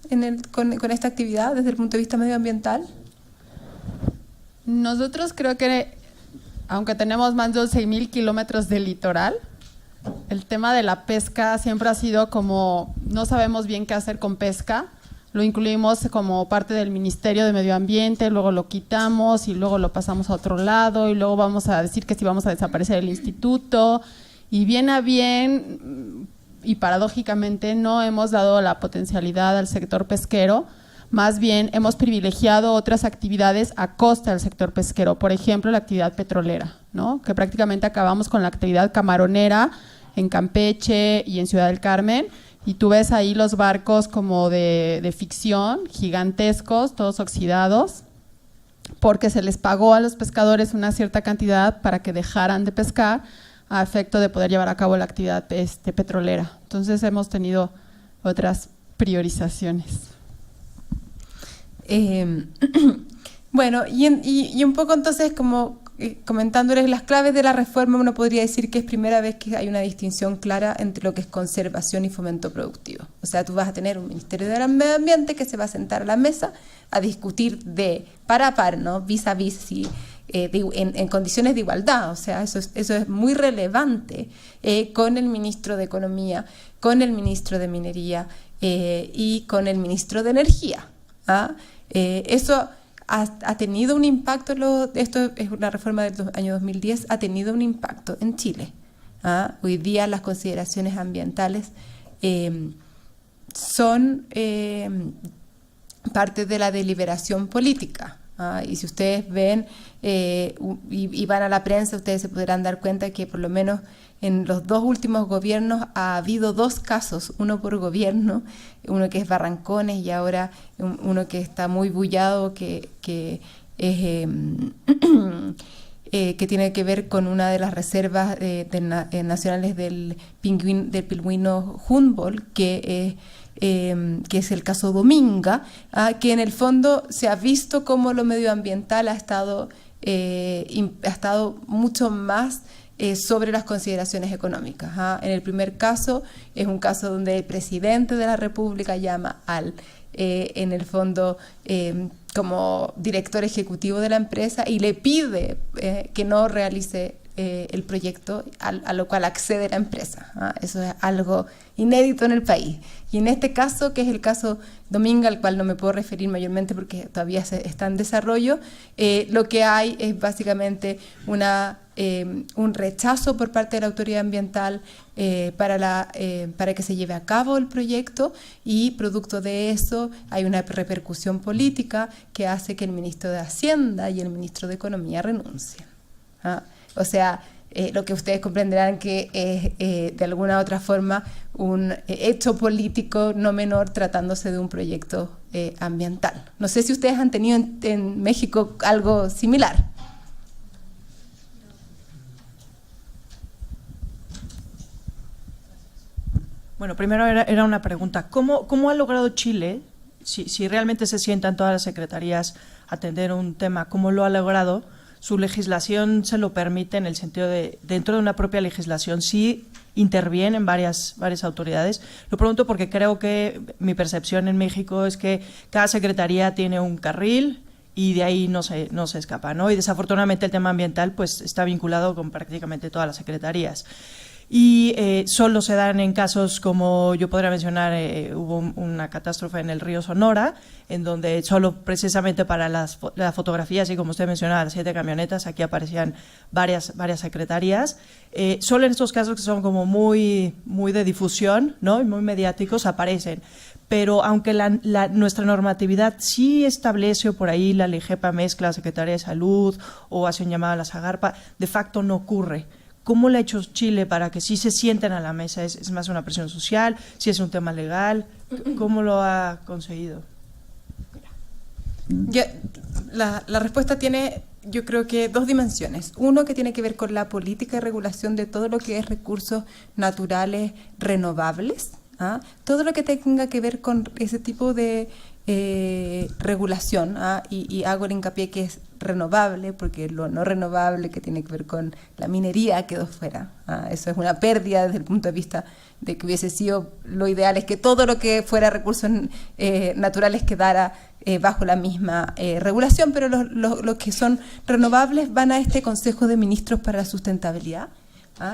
con esta actividad desde el punto de vista medioambiental? Nosotros creo que, aunque tenemos más de 11,000 kilómetros de litoral, el tema de la pesca siempre ha sido como, no sabemos bien qué hacer con pesca. lo incluimos como parte del Ministerio de Medio Ambiente, luego lo quitamos y luego lo pasamos a otro lado y luego vamos a decir que sí vamos a desaparecer el instituto, y bien a bien y paradójicamente no hemos dado la potencialidad al sector pesquero, más bien hemos privilegiado otras actividades a costa del sector pesquero, por ejemplo la actividad petrolera, ¿no? Que prácticamente acabamos con la actividad camaronera en Campeche y en Ciudad del Carmen, y tú ves ahí los barcos como de ficción, gigantescos, todos oxidados, porque se les pagó a los pescadores una cierta cantidad para que dejaran de pescar a efecto de poder llevar a cabo la actividad petrolera. Entonces hemos tenido otras priorizaciones. Bueno, y un poco entonces como comentándoles las claves de la reforma, uno podría decir que es primera vez que hay una distinción clara entre lo que es conservación y fomento productivo. O sea, tú vas a tener un Ministerio del Medio Ambiente que se va a sentar a la mesa a discutir de par a par, ¿no? Vis a vis, sí, en condiciones de igualdad. O sea, eso es muy relevante con el Ministro de Economía, con el Ministro de Minería y con el Ministro de Energía. Eso ha tenido un impacto, esto es una reforma del año 2010, ha tenido un impacto en Chile. Hoy día las consideraciones ambientales son parte de la deliberación política. Y si ustedes ven y van a la prensa, ustedes se podrán dar cuenta que por lo menos en los 2 últimos gobiernos ha habido 2 casos, uno por gobierno, uno que es Barrancones y ahora uno que está muy bullado, que tiene que ver con una de las reservas nacionales del pingüino Humboldt, que es el caso Dominga, que en el fondo se ha visto como lo medioambiental ha estado mucho más sobre las consideraciones económicas. En el primer caso es un caso donde el presidente de la República llama al, en el fondo, como director ejecutivo de la empresa y le pide que no realice el proyecto, a lo cual accede la empresa. Eso es algo inédito en el país. Y en este caso, que es el caso Dominga, al cual no me puedo referir mayormente porque todavía está en desarrollo, lo que hay es básicamente un rechazo por parte de la autoridad ambiental para que se lleve a cabo el proyecto, y producto de eso hay una repercusión política que hace que el ministro de Hacienda y el ministro de Economía renuncien. O sea, lo que ustedes comprenderán que es de alguna u otra forma un hecho político no menor tratándose de un proyecto ambiental. No sé si ustedes han tenido en México algo similar. Bueno, primero era una pregunta. ¿Cómo ha logrado Chile, si realmente se sientan todas las secretarías a atender un tema, cómo lo ha logrado? Su legislación se lo permite en el sentido de, dentro de una propia legislación, sí intervienen varias autoridades. Lo pregunto porque creo que mi percepción en México es que cada secretaría tiene un carril y de ahí no se escapa, ¿no? Y desafortunadamente el tema ambiental pues está vinculado con prácticamente todas las secretarías. Y solo se dan en casos como yo podría mencionar, hubo una catástrofe en el río Sonora, en donde solo precisamente para las fotografías, y como usted mencionaba, las 7 camionetas, aquí aparecían varias secretarías. Solo en estos casos que son como muy de difusión, ¿no? Y muy mediáticos aparecen. Pero aunque nuestra normatividad sí establece, por ahí la LIGEPA mezcla a Secretaría de Salud o hace un llamado a la SAGARPA, de facto no ocurre. ¿Cómo lo ha hecho Chile para que sí se sienten a la mesa? ¿Es más una presión social? ¿Si es un tema legal? ¿Cómo lo ha conseguido? La respuesta tiene, yo creo que 2 dimensiones. Uno, que tiene que ver con la política y regulación de todo lo que es recursos naturales renovables. Todo lo que tenga que ver con ese tipo de regulación, y hago el hincapié que es renovable, porque lo no renovable que tiene que ver con la minería quedó fuera. Eso es una pérdida desde el punto de vista de que hubiese sido, lo ideal es que todo lo que fuera recursos naturales quedara bajo la misma regulación, pero los que son renovables van a este Consejo de Ministros para la Sustentabilidad.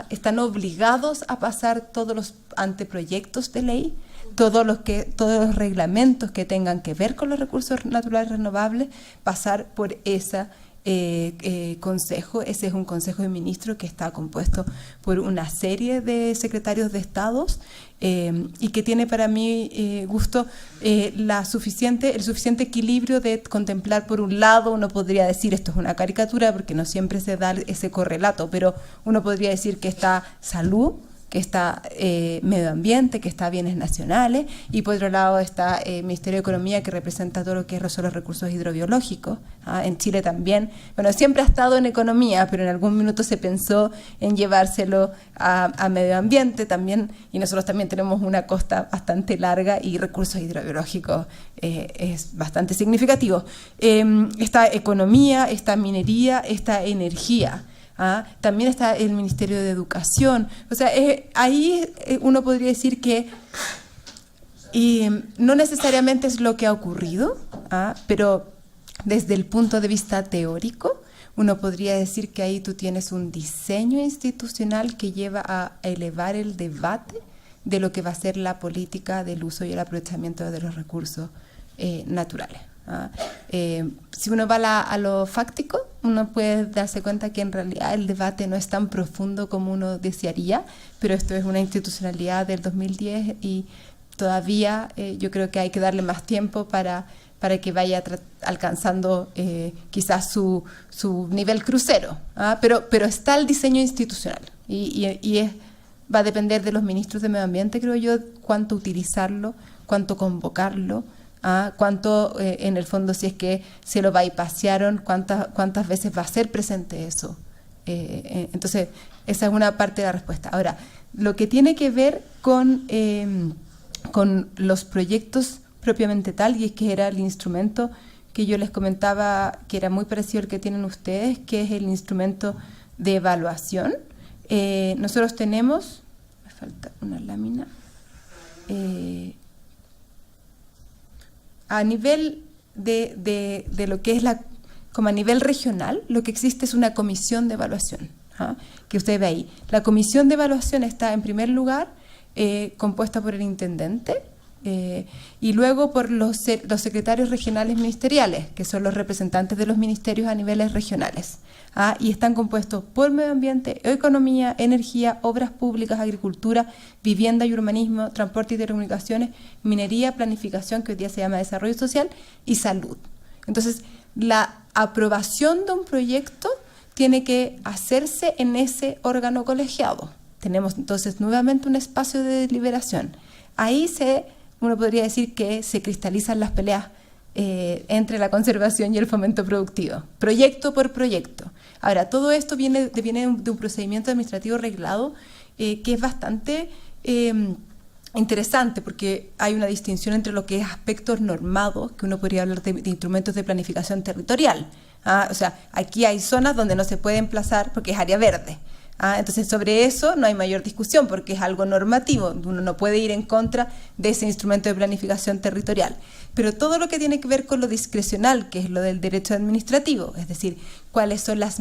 Están obligados a pasar todos los anteproyectos de ley todos los reglamentos que tengan que ver con los recursos naturales renovables, pasar por esa consejo. Ese es un consejo de ministros que está compuesto por una serie de secretarios de estados y que tiene para mi gusto el suficiente equilibrio de contemplar. Por un lado, uno podría decir, esto es una caricatura porque no siempre se da ese correlato, pero uno podría decir que está salud, que está medio ambiente, que está bienes nacionales, y por otro lado está el Ministerio de Economía, que representa todo lo que son los recursos hidrobiológicos. En Chile también, bueno, siempre ha estado en economía, pero en algún minuto se pensó en llevárselo a medio ambiente también, y nosotros también tenemos una costa bastante larga y recursos hidrobiológicos es bastante significativo. Está economía, está minería, está energía. También está el Ministerio de Educación. O sea, ahí uno podría decir que no necesariamente es lo que ha ocurrido, pero desde el punto de vista teórico, uno podría decir que ahí tú tienes un diseño institucional que lleva a elevar el debate de lo que va a ser la política del uso y el aprovechamiento de los recursos naturales. Si uno va a lo fáctico, uno puede darse cuenta que en realidad el debate no es tan profundo como uno desearía, pero esto es una institucionalidad del 2010 y todavía yo creo que hay que darle más tiempo para que vaya alcanzando quizás su nivel crucero, pero está el diseño institucional y va a depender de los ministros de Medio Ambiente, creo yo, cuánto utilizarlo, cuánto convocarlo, cuánto en el fondo, si es que se lo bypasearon, cuántas veces va a ser presente eso. Entonces esa es una parte de la respuesta. Ahora, lo que tiene que ver con los proyectos propiamente tal, y es que era el instrumento que yo les comentaba que era muy parecido al que tienen ustedes, que es el instrumento de evaluación. Nosotros tenemos, me falta una lámina, a nivel de lo que es como a nivel regional, lo que existe es una comisión de evaluación, que usted ve ahí. La comisión de evaluación está en primer lugar compuesta por el intendente y luego por los secretarios regionales ministeriales, que son los representantes de los ministerios a niveles regionales. Y están compuestos por medio ambiente, economía, energía, obras públicas, agricultura, vivienda y urbanismo, transporte y telecomunicaciones, minería, planificación, que hoy día se llama desarrollo social, y salud. Entonces, la aprobación de un proyecto tiene que hacerse en ese órgano colegiado. Tenemos entonces nuevamente un espacio de deliberación. Ahí uno podría decir que se cristalizan las peleas entre la conservación y el fomento productivo, proyecto por proyecto. Ahora, todo esto viene de un procedimiento administrativo reglado que es bastante interesante, porque hay una distinción entre lo que es aspectos normados, que uno podría hablar de instrumentos de planificación territorial. O sea, aquí hay zonas donde no se puede emplazar porque es área verde. Entonces, sobre eso no hay mayor discusión porque es algo normativo. Uno no puede ir en contra de ese instrumento de planificación territorial. Pero todo lo que tiene que ver con lo discrecional, que es lo del derecho administrativo, es decir, cuáles son las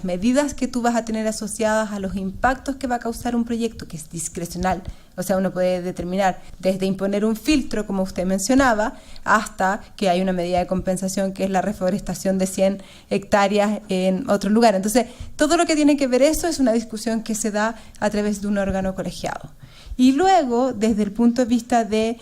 medidas que tú vas a tener asociadas a los impactos que va a causar un proyecto, que es discrecional. O sea, uno puede determinar desde imponer un filtro, como usted mencionaba, hasta que hay una medida de compensación que es la reforestación de 100 hectáreas en otro lugar. Entonces, todo lo que tiene que ver eso es una discusión que se da a través de un órgano colegiado. Y luego, desde el punto de vista de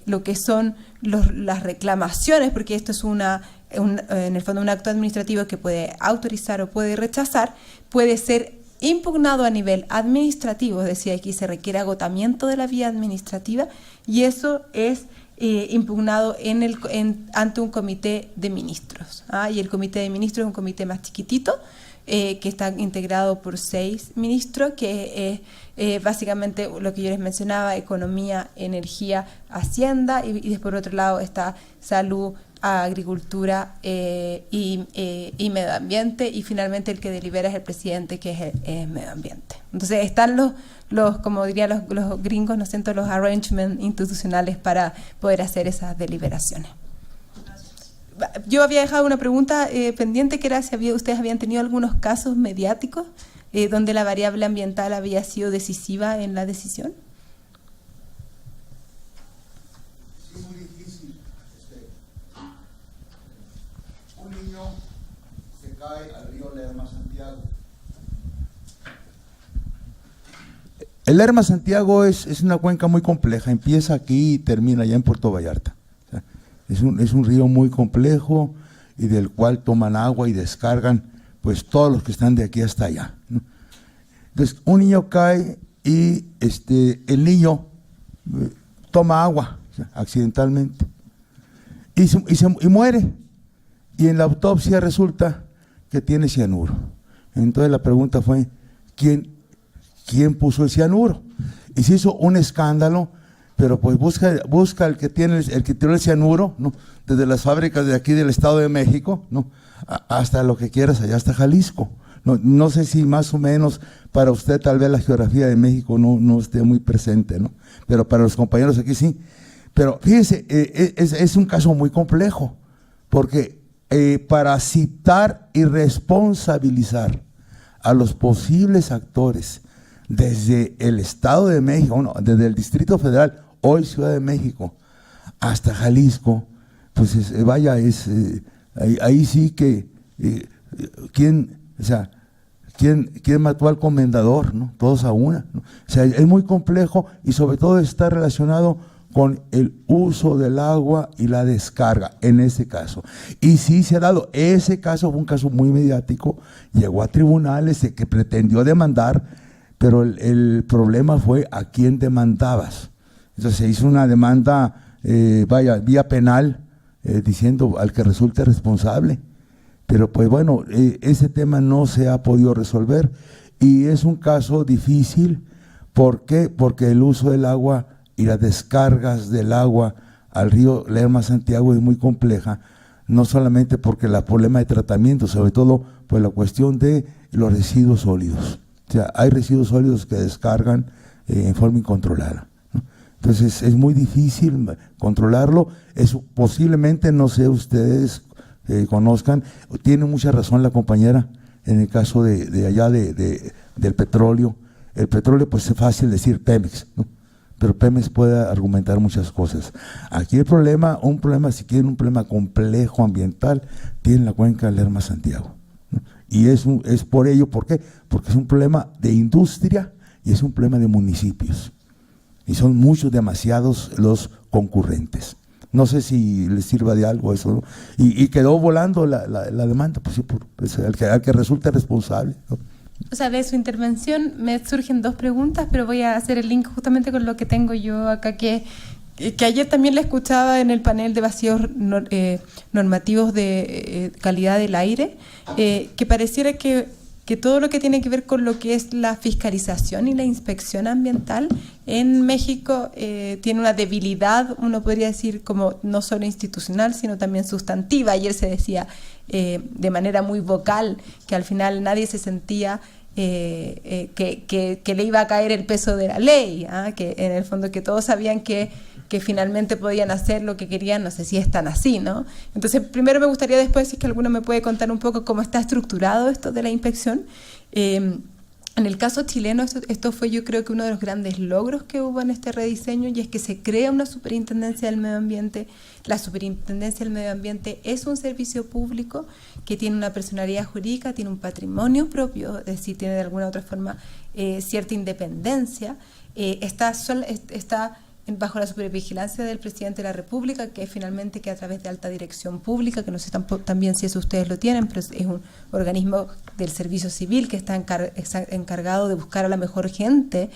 lo que son las reclamaciones, porque esto es en el fondo un acto administrativo que puede autorizar o puede rechazar, puede ser impugnado a nivel administrativo, es decir, aquí se requiere agotamiento de la vía administrativa y eso es impugnado ante un comité de ministros. Y el comité de ministros es un comité más chiquitito que está integrado por 6 ministros, que es básicamente lo que yo les mencionaba: economía, energía, hacienda, y después por otro lado está salud, agricultura y medio ambiente, y finalmente el que delibera es el presidente, que es medio ambiente. Entonces están los como dirían los gringos, ¿no siento?, los arrangements institucionales para poder hacer esas deliberaciones. Yo había dejado una pregunta pendiente, que era si ustedes habían tenido algunos casos mediáticos donde la variable ambiental había sido decisiva en la decisión. cae al río Lerma-Santiago. El Lerma-Santiago es una cuenca muy compleja, empieza aquí y termina allá en Puerto Vallarta. O sea, es un río muy complejo y del cual toman agua y descargan pues todos los que están de aquí hasta allá, ¿no? Entonces un niño cae y el niño toma agua, o sea, accidentalmente y muere, y en la autopsia resulta que tiene cianuro. Entonces la pregunta fue ¿quién puso el cianuro? Y se hizo un escándalo, pero pues busca el que tiró el cianuro, ¿no? Desde las fábricas de aquí del Estado de México, ¿no? Hasta lo que quieras, allá hasta Jalisco. No sé si más o menos para usted tal vez la geografía de México no esté muy presente, ¿no? Pero para los compañeros aquí sí. Pero fíjense, es un caso muy complejo, porque para citar y responsabilizar a los posibles actores desde el Estado de México, desde el Distrito Federal, hoy Ciudad de México, hasta Jalisco, pues ahí sí que ¿quién mató al comendador, ¿no? Todos a una, ¿no? O sea, es muy complejo y sobre todo está relacionado con el uso del agua y la descarga en ese caso. Y sí se ha dado, ese caso fue un caso muy mediático, llegó a tribunales que pretendió demandar, pero el problema fue a quién demandabas. Entonces se hizo una demanda, vía penal, diciendo al que resulte responsable. Pero pues bueno, ese tema no se ha podido resolver y es un caso difícil. ¿Por qué? Porque el uso del agua y las descargas del agua al río Lerma-Santiago es muy compleja, no solamente porque el problema de tratamiento, sobre todo pues la cuestión de los residuos sólidos. O sea, hay residuos sólidos que descargan en forma incontrolada, ¿no? Entonces es muy difícil controlarlo. Eso posiblemente, no sé, ustedes conozcan, tiene mucha razón la compañera en el caso de allá del petróleo. El petróleo pues es fácil decir Pemex, ¿no? Pero Pemex puede argumentar muchas cosas. Aquí un problema, si quieren, un problema complejo ambiental, tiene la cuenca del Lerma-Santiago, ¿no? Y es por ello, ¿por qué? Porque es un problema de industria y es un problema de municipios. Y son demasiados los concurrentes. No sé si les sirva de algo eso, ¿no? Y quedó volando la demanda, pues sí, al que resulte responsable, ¿no? O sea, de su intervención me surgen dos preguntas, pero voy a hacer el link justamente con lo que tengo yo acá, que ayer también le escuchaba en el panel de vacíos normativos de calidad del aire, que pareciera que todo lo que tiene que ver con lo que es la fiscalización y la inspección ambiental en México tiene una debilidad, uno podría decir, como no solo institucional, sino también sustantiva. Ayer se decía de manera muy vocal que al final nadie se sentía que le iba a caer el peso de la ley, que en el fondo que todos sabían que finalmente podían hacer lo que querían. No sé si es tan así, ¿no? Entonces, primero me gustaría después, si es que alguno me puede contar un poco cómo está estructurado esto de la inspección. En el caso chileno, esto fue, yo creo que uno de los grandes logros que hubo en este rediseño, y es que se crea una superintendencia del medio ambiente. La superintendencia del medio ambiente es un servicio público que tiene una personalidad jurídica, tiene un patrimonio propio, es decir, tiene de alguna u otra forma cierta independencia, está bajo la supervigilancia del presidente de la República, que finalmente que a través de alta dirección pública, que no sé también si eso ustedes lo tienen, pero es un organismo del servicio civil que está encargado de buscar a la mejor gente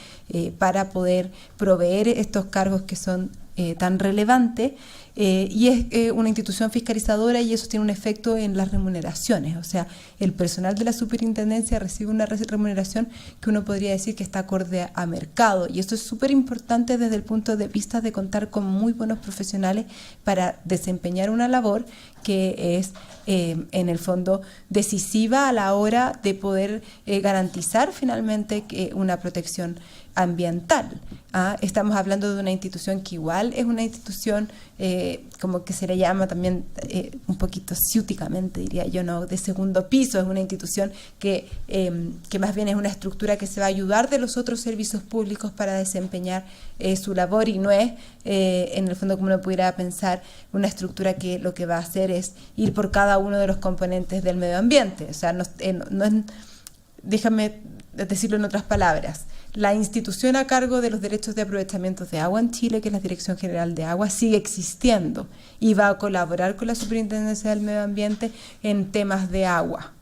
para poder proveer estos cargos que son tan relevantes, y es una institución fiscalizadora, y eso tiene un efecto en las remuneraciones. O sea, el personal de la superintendencia recibe una remuneración que uno podría decir que está acorde a mercado, y esto es súper importante desde el punto de vista de contar con muy buenos profesionales para desempeñar una labor que es en el fondo decisiva a la hora de poder garantizar finalmente una protección ambiental. Estamos hablando de una institución que igual es una institución como que se le llama también un poquito ciúticamente, diría yo, no de segundo piso. Es una institución que más bien es una estructura que se va a ayudar de los otros servicios públicos para desempeñar su labor, y no es en el fondo, como uno pudiera pensar, una estructura que lo que va a hacer es ir por cada uno de los componentes del medio ambiente. O sea, no es, déjame decirlo en otras palabras, la institución a cargo de los derechos de aprovechamiento de agua en Chile, que es la Dirección General de Agua, sigue existiendo y va a colaborar con la Superintendencia del Medio Ambiente en temas de agua.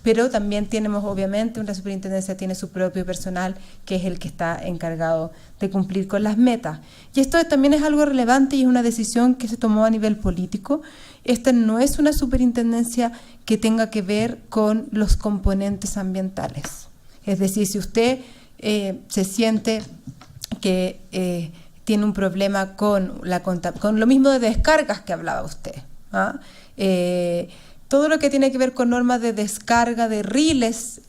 Pero también tenemos, obviamente, una superintendencia tiene su propio personal, que es el que está encargado de cumplir con las metas. Y esto también es algo relevante y es una decisión que se tomó a nivel político. Esta no es una superintendencia que tenga que ver con los componentes ambientales. Es decir, si usted se siente que tiene un problema con lo mismo de descargas que hablaba usted, todo lo que tiene que ver con normas de descarga de riles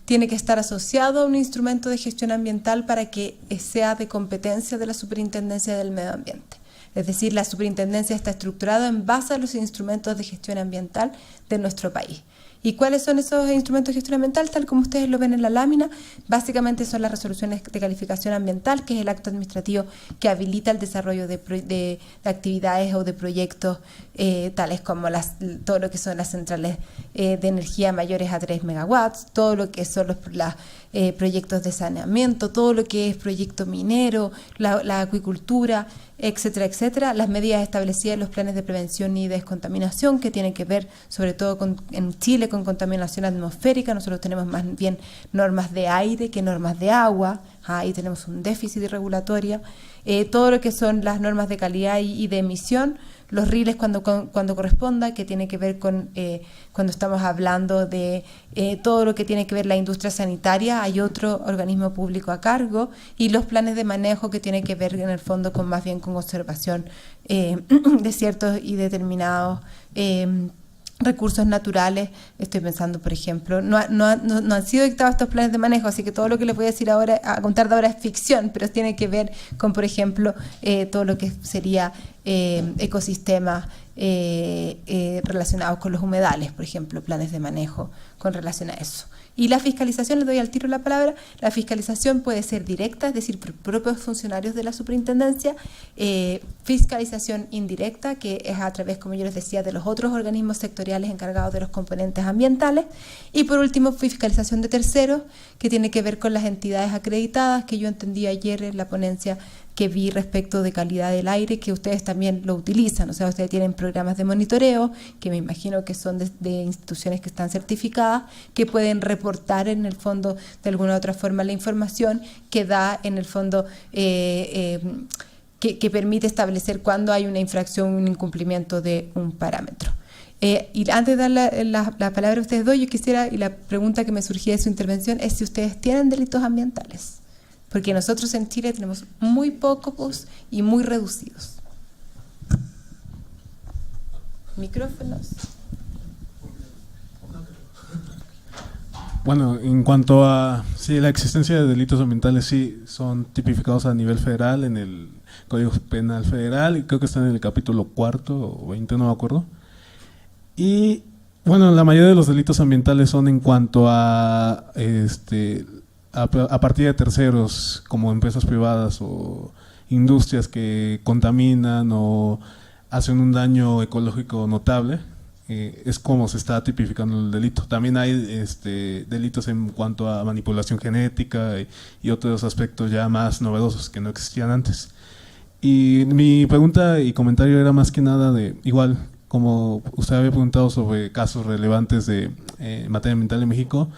tiene que estar asociado a un instrumento de gestión ambiental para que sea de competencia de la Superintendencia del Medio Ambiente. Es decir, la superintendencia está estructurada en base a los instrumentos de gestión ambiental de nuestro país. ¿Y cuáles son esos instrumentos de gestión ambiental? Tal como ustedes lo ven en la lámina, básicamente son las resoluciones de calificación ambiental, que es el acto administrativo que habilita el desarrollo de actividades o de proyectos tales como todo lo que son las centrales de energía mayores a 3 megawatts, todo lo que son los proyectos de saneamiento, todo lo que es proyecto minero, la acuicultura, etcétera, etcétera, las medidas establecidas en los planes de prevención y descontaminación que tienen que ver sobre todo en Chile con contaminación atmosférica. Nosotros tenemos más bien normas de aire que normas de agua, ahí tenemos un déficit regulatorio, todo lo que son las normas de calidad y de emisión, los riles cuando corresponda, que tiene que ver con cuando estamos hablando de todo lo que tiene que ver la industria sanitaria, hay otro organismo público a cargo, y los planes de manejo que tienen que ver en el fondo con más bien con observación de ciertos y determinados recursos naturales. Estoy pensando, por ejemplo, no han sido dictados estos planes de manejo, así que todo lo que les voy a decir ahora, a contar de ahora, es ficción, pero tiene que ver con, por ejemplo, todo lo que sería ecosistemas relacionados con los humedales, por ejemplo, planes de manejo con relación a eso. Y la fiscalización, le doy al tiro la palabra, la fiscalización puede ser directa, es decir, por propios funcionarios de la superintendencia, fiscalización indirecta, que es a través, como yo les decía, de los otros organismos sectoriales encargados de los componentes ambientales, y por último, fiscalización de terceros, que tiene que ver con las entidades acreditadas, que yo entendí ayer en la ponencia que vi respecto de calidad del aire, que ustedes también lo utilizan, o sea, ustedes tienen programas de monitoreo, que me imagino que son de instituciones que están certificadas, que pueden reportar en el fondo de alguna u otra forma la información que da en el fondo, que permite establecer cuándo hay una infracción, un incumplimiento de un parámetro. Y antes de dar la palabra a ustedes dos, yo quisiera, y la pregunta que me surgía de su intervención es si ustedes tienen delitos ambientales. Porque nosotros en Chile tenemos muy pocos y muy reducidos. Micrófonos. Bueno, en cuanto a la existencia de delitos ambientales, sí, son tipificados a nivel federal en el Código Penal Federal, y creo que están en el capítulo 4 o 20, no me acuerdo. Y bueno, la mayoría de los delitos ambientales son en cuanto a partir de terceros, como empresas privadas o industrias que contaminan o hacen un daño ecológico notable, es como se está tipificando el delito. También hay delitos en cuanto a manipulación genética y otros aspectos ya más novedosos que no existían antes. Y mi pregunta y comentario era más que nada de, igual, como usted había preguntado sobre casos relevantes de materia ambiental en México,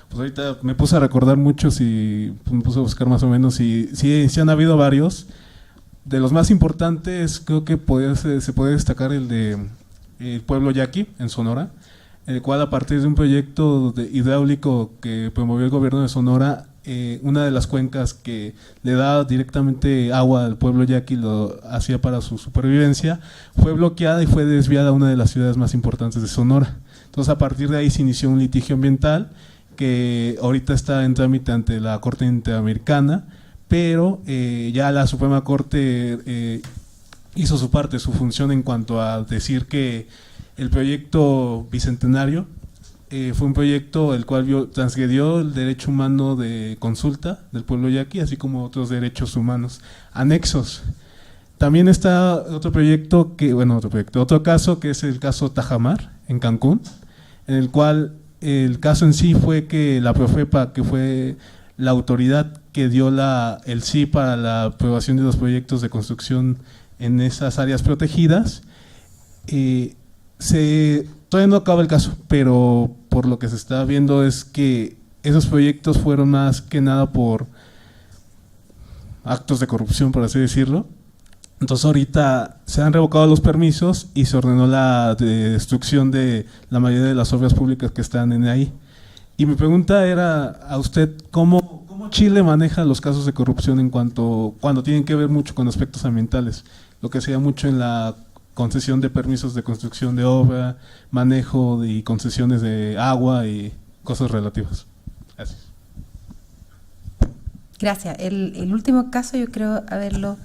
pues ahorita me puse a recordar muchos y me puse a buscar más o menos, y sí han habido varios. De los más importantes creo que se puede destacar el de el pueblo Yaqui en Sonora, el cual a partir de un proyecto hidráulico que promovió el gobierno de Sonora, una de las cuencas que le da directamente agua al pueblo Yaqui, lo hacía para su supervivencia, fue bloqueada y fue desviada a una de las ciudades más importantes de Sonora. Entonces a partir de ahí se inició un litigio ambiental que ahorita está en trámite ante la Corte Interamericana, pero ya la Suprema Corte hizo su parte, su función en cuanto a decir que el proyecto bicentenario fue un proyecto el cual transgredió el derecho humano de consulta del pueblo yaqui, así como otros derechos humanos anexos. también está otro proyecto otro caso que es el caso Tajamar en Cancún, en el cual el caso en sí fue que la Profepa, que fue la autoridad que dio el sí para la aprobación de los proyectos de construcción en esas áreas protegidas, todavía no acaba el caso, pero por lo que se está viendo es que esos proyectos fueron más que nada por actos de corrupción, por así decirlo. Entonces ahorita se han revocado los permisos y se ordenó la destrucción de la mayoría de las obras públicas que están ahí. Y mi pregunta era a usted, ¿cómo Chile maneja los casos de corrupción cuando tienen que ver mucho con aspectos ambientales? Lo que se da mucho en la concesión de permisos de construcción de obra, manejo y concesiones de agua y cosas relativas. Gracias. Gracias. El último caso yo creo haberlo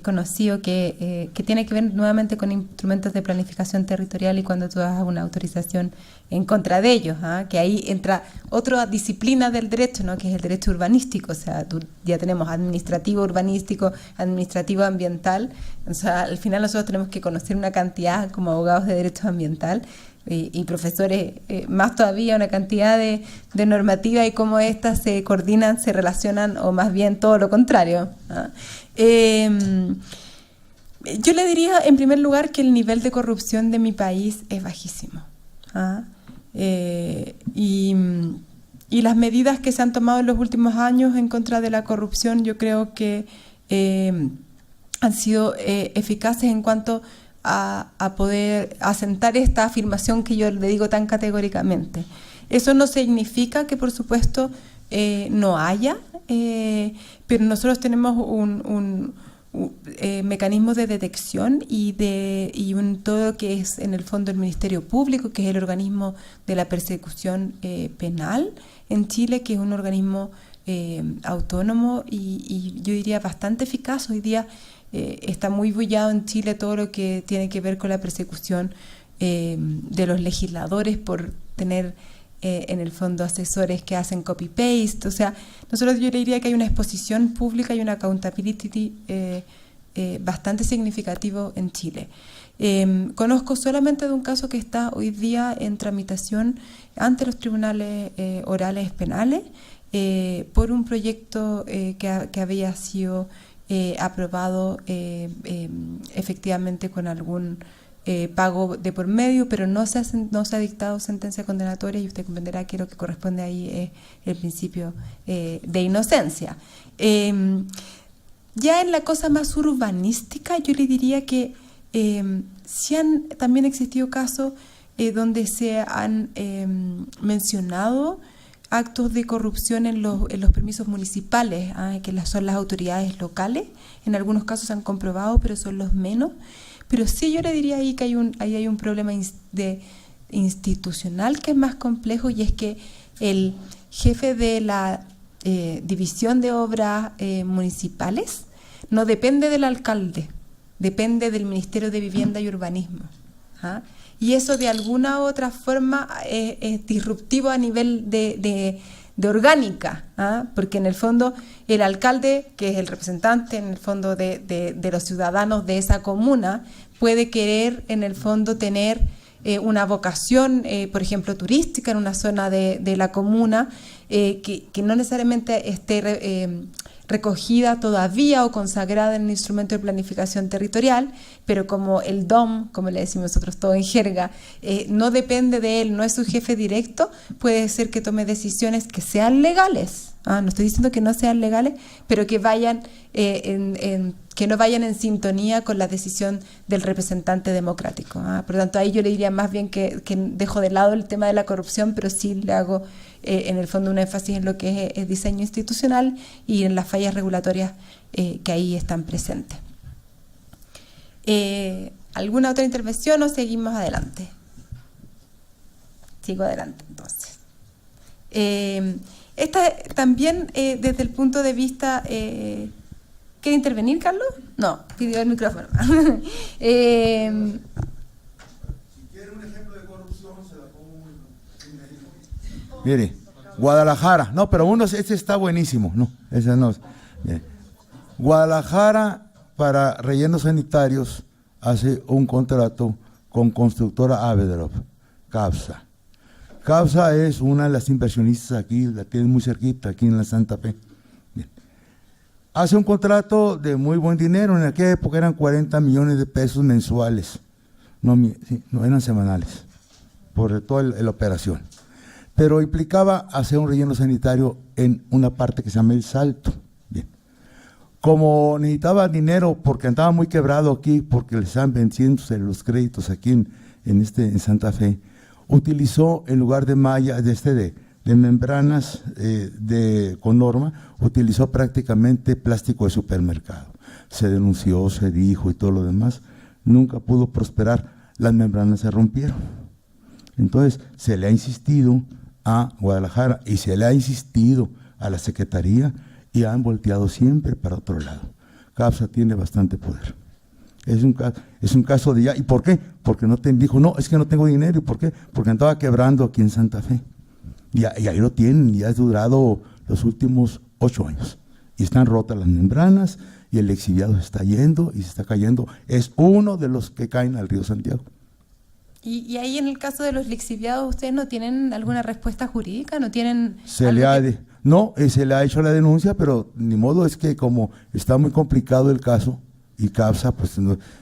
conocido que tiene que ver nuevamente con instrumentos de planificación territorial y cuando tú das una autorización en contra de ellos, que ahí entra otra disciplina del derecho, ¿no? Que es el derecho urbanístico, o sea, ya tenemos administrativo urbanístico, administrativo ambiental, o sea, al final nosotros tenemos que conocer una cantidad como abogados de derecho ambiental y profesores, más todavía una cantidad de normativas y cómo estas se coordinan, se relacionan o más bien todo lo contrario. Yo le diría en primer lugar que el nivel de corrupción de mi país es bajísimo. Y las medidas que se han tomado en los últimos años en contra de la corrupción yo creo que han sido eficaces en cuanto a poder asentar esta afirmación que yo le digo tan categóricamente. Eso no significa que por supuesto no haya, pero nosotros tenemos un mecanismos de detección y todo lo que es en el fondo el Ministerio Público, que es el organismo de la persecución penal en Chile, que es un organismo autónomo y yo diría bastante eficaz. Hoy día está muy bullado en Chile todo lo que tiene que ver con la persecución de los legisladores por tener en el fondo asesores que hacen copy-paste. O sea, yo le diría que hay una exposición pública y una accountability bastante significativo en Chile. Conozco solamente de un caso que está hoy día en tramitación ante los tribunales orales penales por un proyecto que había sido aprobado efectivamente con algún pago de por medio, pero no se ha dictado sentencia condenatoria y usted comprenderá que lo que corresponde ahí es el principio de inocencia. Ya en la cosa más urbanística yo le diría que sí han también existido casos donde se han mencionado actos de corrupción en los permisos municipales, que son las autoridades locales. En algunos casos se han comprobado, pero son los menos. Pero sí yo le diría ahí que ahí hay un problema institucional que es más complejo, y es que el jefe de la división de obras municipales no depende del alcalde, depende del Ministerio de Vivienda y Urbanismo. Y eso de alguna u otra forma es disruptivo a nivel de orgánica, porque en el fondo el alcalde, que es el representante en el fondo de los ciudadanos de esa comuna, puede querer en el fondo tener una vocación, por ejemplo, turística en una zona de la comuna que no necesariamente esté recogida todavía o consagrada en el instrumento de planificación territorial, pero como el DOM, como le decimos nosotros todo en jerga, no depende de él, no es su jefe directo, puede ser que tome decisiones que sean legales. No estoy diciendo que no sean legales, pero que vayan que no vayan en sintonía con la decisión del representante democrático. Por lo tanto, ahí yo le diría más bien que dejo de lado el tema de la corrupción, pero sí le hago en el fondo un énfasis en lo que es el diseño institucional y en las fallas regulatorias que ahí están presentes. ¿Alguna otra intervención o seguimos adelante? Sigo adelante, entonces. Esta también desde el punto de vista... ¿Quiere intervenir, Carlos? No, pidió el micrófono. Si quiere un ejemplo de corrupción, se la pongo. Mire, Guadalajara. No, pero este está buenísimo. No, ese no. Guadalajara para rellenos sanitarios hace un contrato con constructora Avedrop, CAPSA. CAPSA es una de las inversionistas aquí, la tienen muy cerquita, aquí en la Santa Fe. Bien. Hace un contrato de muy buen dinero, en aquella época eran 40 millones de pesos mensuales, no eran semanales, por toda la operación. Pero implicaba hacer un relleno sanitario en una parte que se llama El Salto. Bien. Como necesitaba dinero porque andaba muy quebrado aquí, porque le estaban venciéndose los créditos aquí en Santa Fe, utilizó en lugar de malla, de membranas con norma, utilizó prácticamente plástico de supermercado. Se denunció, se dijo y todo lo demás, nunca pudo prosperar, las membranas se rompieron. Entonces se le ha insistido a Guadalajara y se le ha insistido a la Secretaría y han volteado siempre para otro lado. CAPSA tiene bastante poder. Es un caso de ya. ¿Y por qué? Porque dijo, no, es que no tengo dinero. ¿Y por qué? Porque andaba quebrando aquí en Santa Fe. Y ahí lo tienen, y ha durado los últimos 8 años. Y están rotas las membranas, y el lixiviado se está yendo y se está cayendo. Es uno de los que caen al río Santiago. Y ahí en el caso de los lixiviados, ¿ustedes no tienen alguna respuesta jurídica? ¿No tienen se le ha hecho la denuncia, pero ni modo, es que como está muy complicado el caso, y CAPSA, pues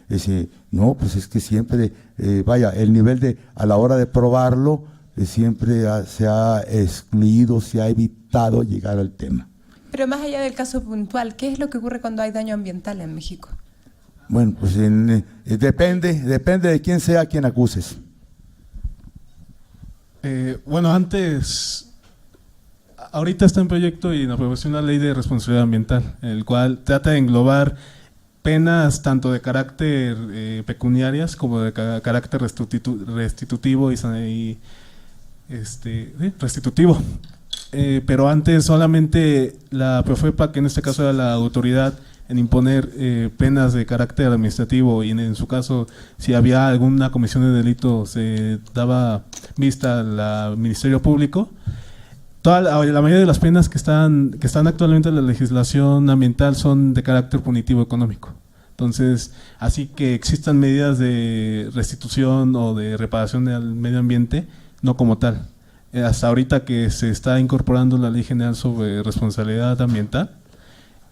pues es que siempre, el nivel a la hora de probarlo, siempre se ha excluido, se ha evitado llegar al tema. Pero más allá del caso puntual, ¿qué es lo que ocurre cuando hay daño ambiental en México? Bueno, pues depende de quién sea quien acuses. Ahorita está en proyecto y en aprobación la ley de responsabilidad ambiental, el cual trata de englobar penas tanto de carácter pecuniarias como de carácter restitutivo restitutivo. Pero antes solamente la Profepa, que en este caso era la autoridad en imponer penas de carácter administrativo, y en su caso, si había alguna comisión de delito, se daba vista al Ministerio Público. La mayoría de las penas que están actualmente en la legislación ambiental son de carácter punitivo económico. Entonces, así que existan medidas de restitución o de reparación del medio ambiente, no como tal. Hasta ahorita que se está incorporando la Ley General sobre Responsabilidad Ambiental,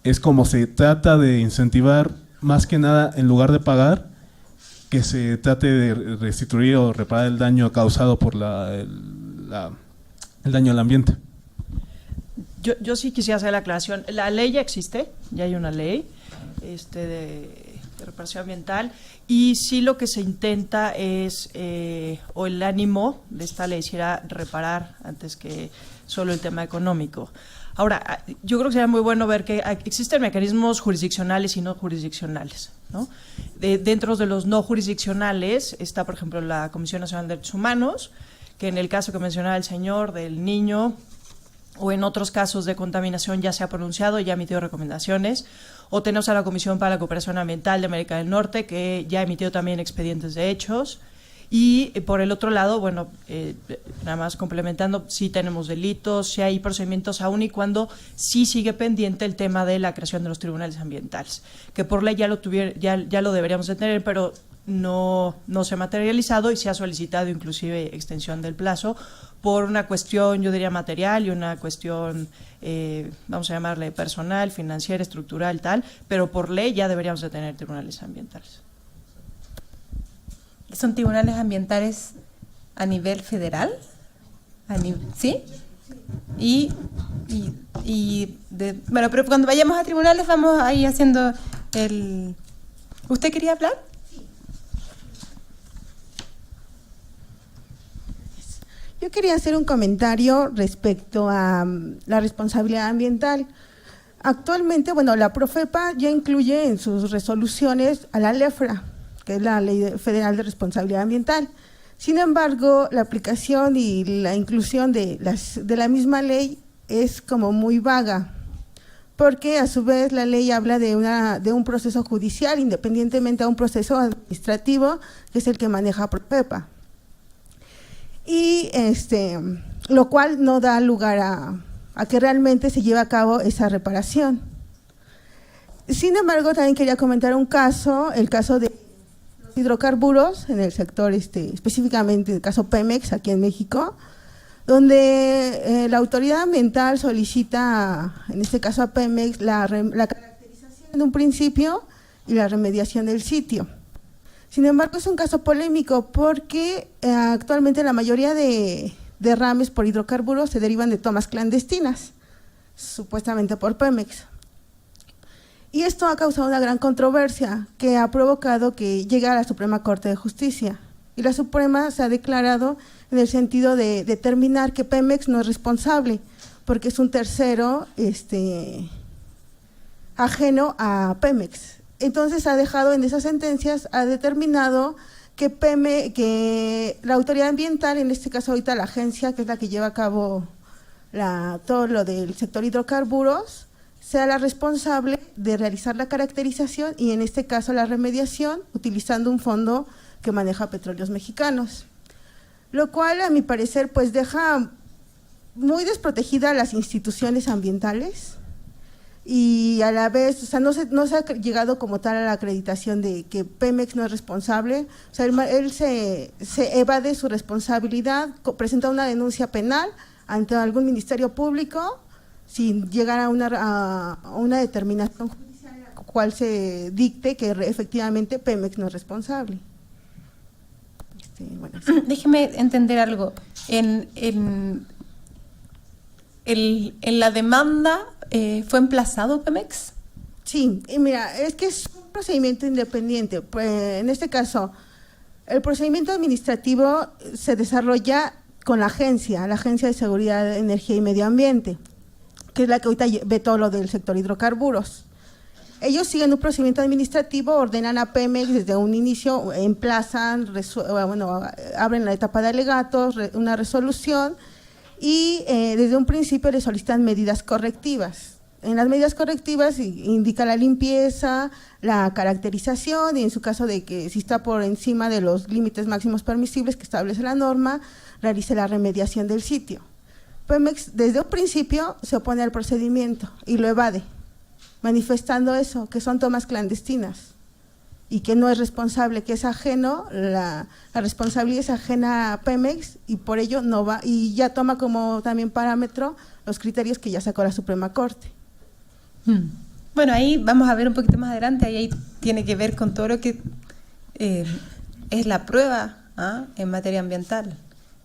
es como se trata de incentivar, más que nada, en lugar de pagar, que se trate de restituir o reparar el daño causado por el daño al ambiente. Yo sí quisiera hacer la aclaración. La ley ya existe, ya hay una ley de reparación ambiental, y sí lo que se intenta es, o el ánimo de esta ley será reparar antes que solo el tema económico. Ahora, yo creo que sería muy bueno ver que existen mecanismos jurisdiccionales y no jurisdiccionales, ¿no? Dentro de los no jurisdiccionales está, por ejemplo, la Comisión Nacional de Derechos Humanos, que en el caso que mencionaba el señor del niño, o en otros casos de contaminación ya se ha pronunciado, ya ha emitido recomendaciones, o tenemos a la Comisión para la Cooperación Ambiental de América del Norte, que ya ha emitido también expedientes de hechos. Y por el otro lado, bueno, nada más complementando, sí tenemos delitos, sí hay procedimientos, aún y cuando sí sigue pendiente el tema de la creación de los tribunales ambientales, que por ley ya lo deberíamos de tener, pero no se ha materializado, y se ha solicitado inclusive extensión del plazo por una cuestión, yo diría, material, y una cuestión, vamos a llamarle personal, financiera, estructural, tal, pero por ley ya deberíamos de tener tribunales ambientales. ¿Son tribunales ambientales a nivel federal? ¿Sí? Bueno, pero cuando vayamos a tribunales vamos a ir haciendo el... ¿Usted quería hablar? Yo quería hacer un comentario respecto a la responsabilidad ambiental. Actualmente, bueno, la Profepa ya incluye en sus resoluciones a la LEFRA, que es la Ley Federal de Responsabilidad Ambiental. Sin embargo, la aplicación y la inclusión de la misma ley es como muy vaga, porque a su vez la ley habla de un proceso judicial, independientemente a un proceso administrativo, que es el que maneja Profepa. Y lo cual no da lugar a que realmente se lleve a cabo esa reparación. Sin embargo, también quería comentar un caso, el caso de los hidrocarburos en el sector, específicamente el caso Pemex aquí en México, donde la autoridad ambiental solicita, en este caso a Pemex, la caracterización en un principio y la remediación del sitio. Sin embargo, es un caso polémico porque actualmente la mayoría de derrames por hidrocarburos se derivan de tomas clandestinas, supuestamente por Pemex. Y esto ha causado una gran controversia que ha provocado que llegue a la Suprema Corte de Justicia. Y la Suprema se ha declarado en el sentido de determinar que Pemex no es responsable, porque es un tercero ajeno a Pemex. Entonces ha dejado en esas sentencias, ha determinado que la autoridad ambiental, en este caso ahorita la agencia, que es la que lleva a cabo todo lo del sector hidrocarburos, sea la responsable de realizar la caracterización y en este caso la remediación, utilizando un fondo que maneja Petróleos Mexicanos. Lo cual, a mi parecer, pues deja muy desprotegidas a las instituciones ambientales y a la vez, o sea, no se ha llegado como tal a la acreditación de que Pemex no es responsable. O sea, él se evade su responsabilidad, presenta una denuncia penal ante algún ministerio público sin llegar a una determinación judicial en la cual se dicte que efectivamente Pemex no es responsable. Bueno, sí. Déjeme entender algo. En la demanda, ¿fue emplazado Pemex? Sí, y mira, es que es un procedimiento independiente. Pues, en este caso, el procedimiento administrativo se desarrolla con la Agencia de Seguridad, Energía y Medio Ambiente, que es la que ahorita ve todo lo del sector hidrocarburos. Ellos siguen un procedimiento administrativo, ordenan a Pemex desde un inicio, emplazan, abren la etapa de alegatos, una resolución y desde un principio le solicitan medidas correctivas. En las medidas correctivas indica la limpieza, la caracterización y en su caso de que si está por encima de los límites máximos permisibles que establece la norma, realice la remediación del sitio. Pemex desde un principio se opone al procedimiento y lo evade, manifestando eso, que son tomas clandestinas y que no es responsable, que es ajeno, la responsabilidad es ajena a Pemex y por ello no va, y ya toma como también parámetro los criterios que ya sacó la Suprema Corte. Bueno, ahí vamos a ver un poquito más adelante, ahí tiene que ver con todo lo que es la prueba en materia ambiental,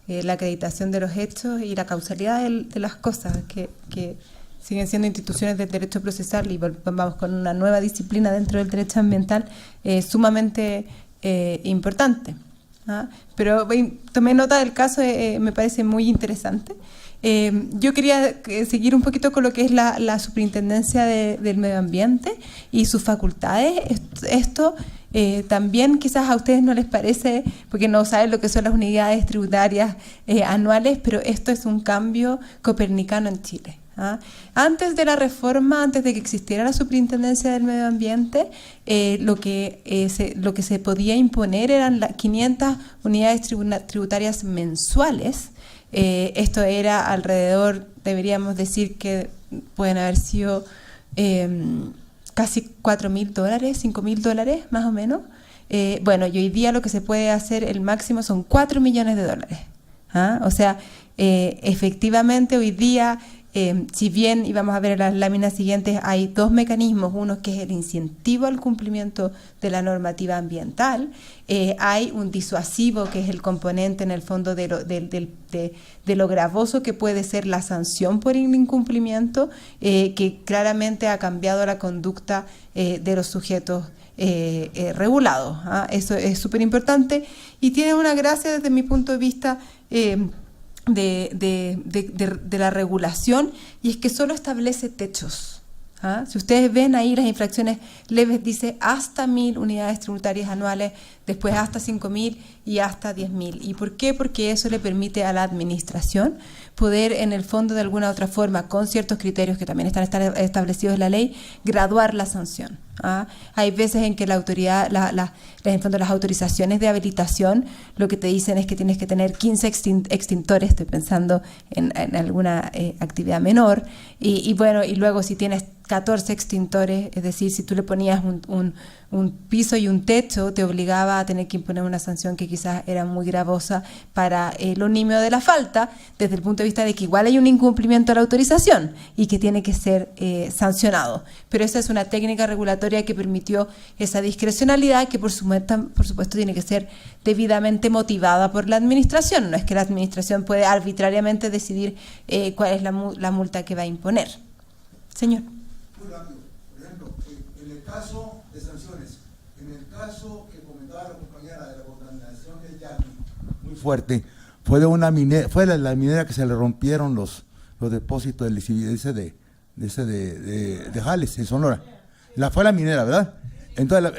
la acreditación de los hechos y la causalidad de las cosas que siguen siendo instituciones del derecho procesal y vamos con una nueva disciplina dentro del derecho ambiental sumamente importante. Pero tomé nota del caso, me parece muy interesante. Yo quería seguir un poquito con lo que es la superintendencia del medio ambiente y sus facultades. Esto también quizás a ustedes no les parece, porque no saben lo que son las unidades tributarias anuales, pero esto es un cambio copernicano en Chile. Antes de la reforma, antes de que existiera la superintendencia del medio ambiente, lo que se podía imponer eran 500 unidades tributarias mensuales. Esto era alrededor, deberíamos decir que pueden haber sido casi $4.000, $5.000 más o menos. Bueno, y hoy día lo que se puede hacer, el máximo son $4 millones. O sea, efectivamente hoy día, si bien, y vamos a ver en las láminas siguientes, hay dos mecanismos, uno que es el incentivo al cumplimiento de la normativa ambiental, hay un disuasivo que es el componente en el fondo de lo gravoso que puede ser la sanción por el incumplimiento, que claramente ha cambiado la conducta de los sujetos regulados. Eso es súper importante y tiene una gracia desde mi punto de vista de la regulación, y es que solo establece techos. Si ustedes ven ahí las infracciones leves, dice hasta 1.000 unidades tributarias anuales, después hasta 5.000 y hasta 10.000. ¿Y por qué? Porque eso le permite a la administración poder, en el fondo, de alguna otra forma, con ciertos criterios que también están establecidos en la ley, graduar la sanción. Hay veces en que la autoridad, en fondo, las autorizaciones de habilitación, lo que te dicen es que tienes que tener 15 extintores, estoy pensando en alguna actividad menor, y luego si tienes 14 extintores, es decir, si tú le ponías un piso y un techo, te obligaba a tener que imponer una sanción que quizás era muy gravosa para lo nimio de la falta, desde el punto de vista de que igual hay un incumplimiento de la autorización y que tiene que ser sancionado. Pero esa es una técnica regulatoria que permitió esa discrecionalidad que por supuesto tiene que ser debidamente motivada por la administración. No es que la administración puede arbitrariamente decidir cuál es la multa que va a imponer. Señor. Muy rápido. Por ejemplo, en el caso de sanciones, en el caso que comentaba la compañera de la contaminación del Yaqui, muy fuerte, fue de una minera, fue la minera que se le rompieron los depósitos de Jales, en Sonora. Fue la minera, ¿verdad? Entonces,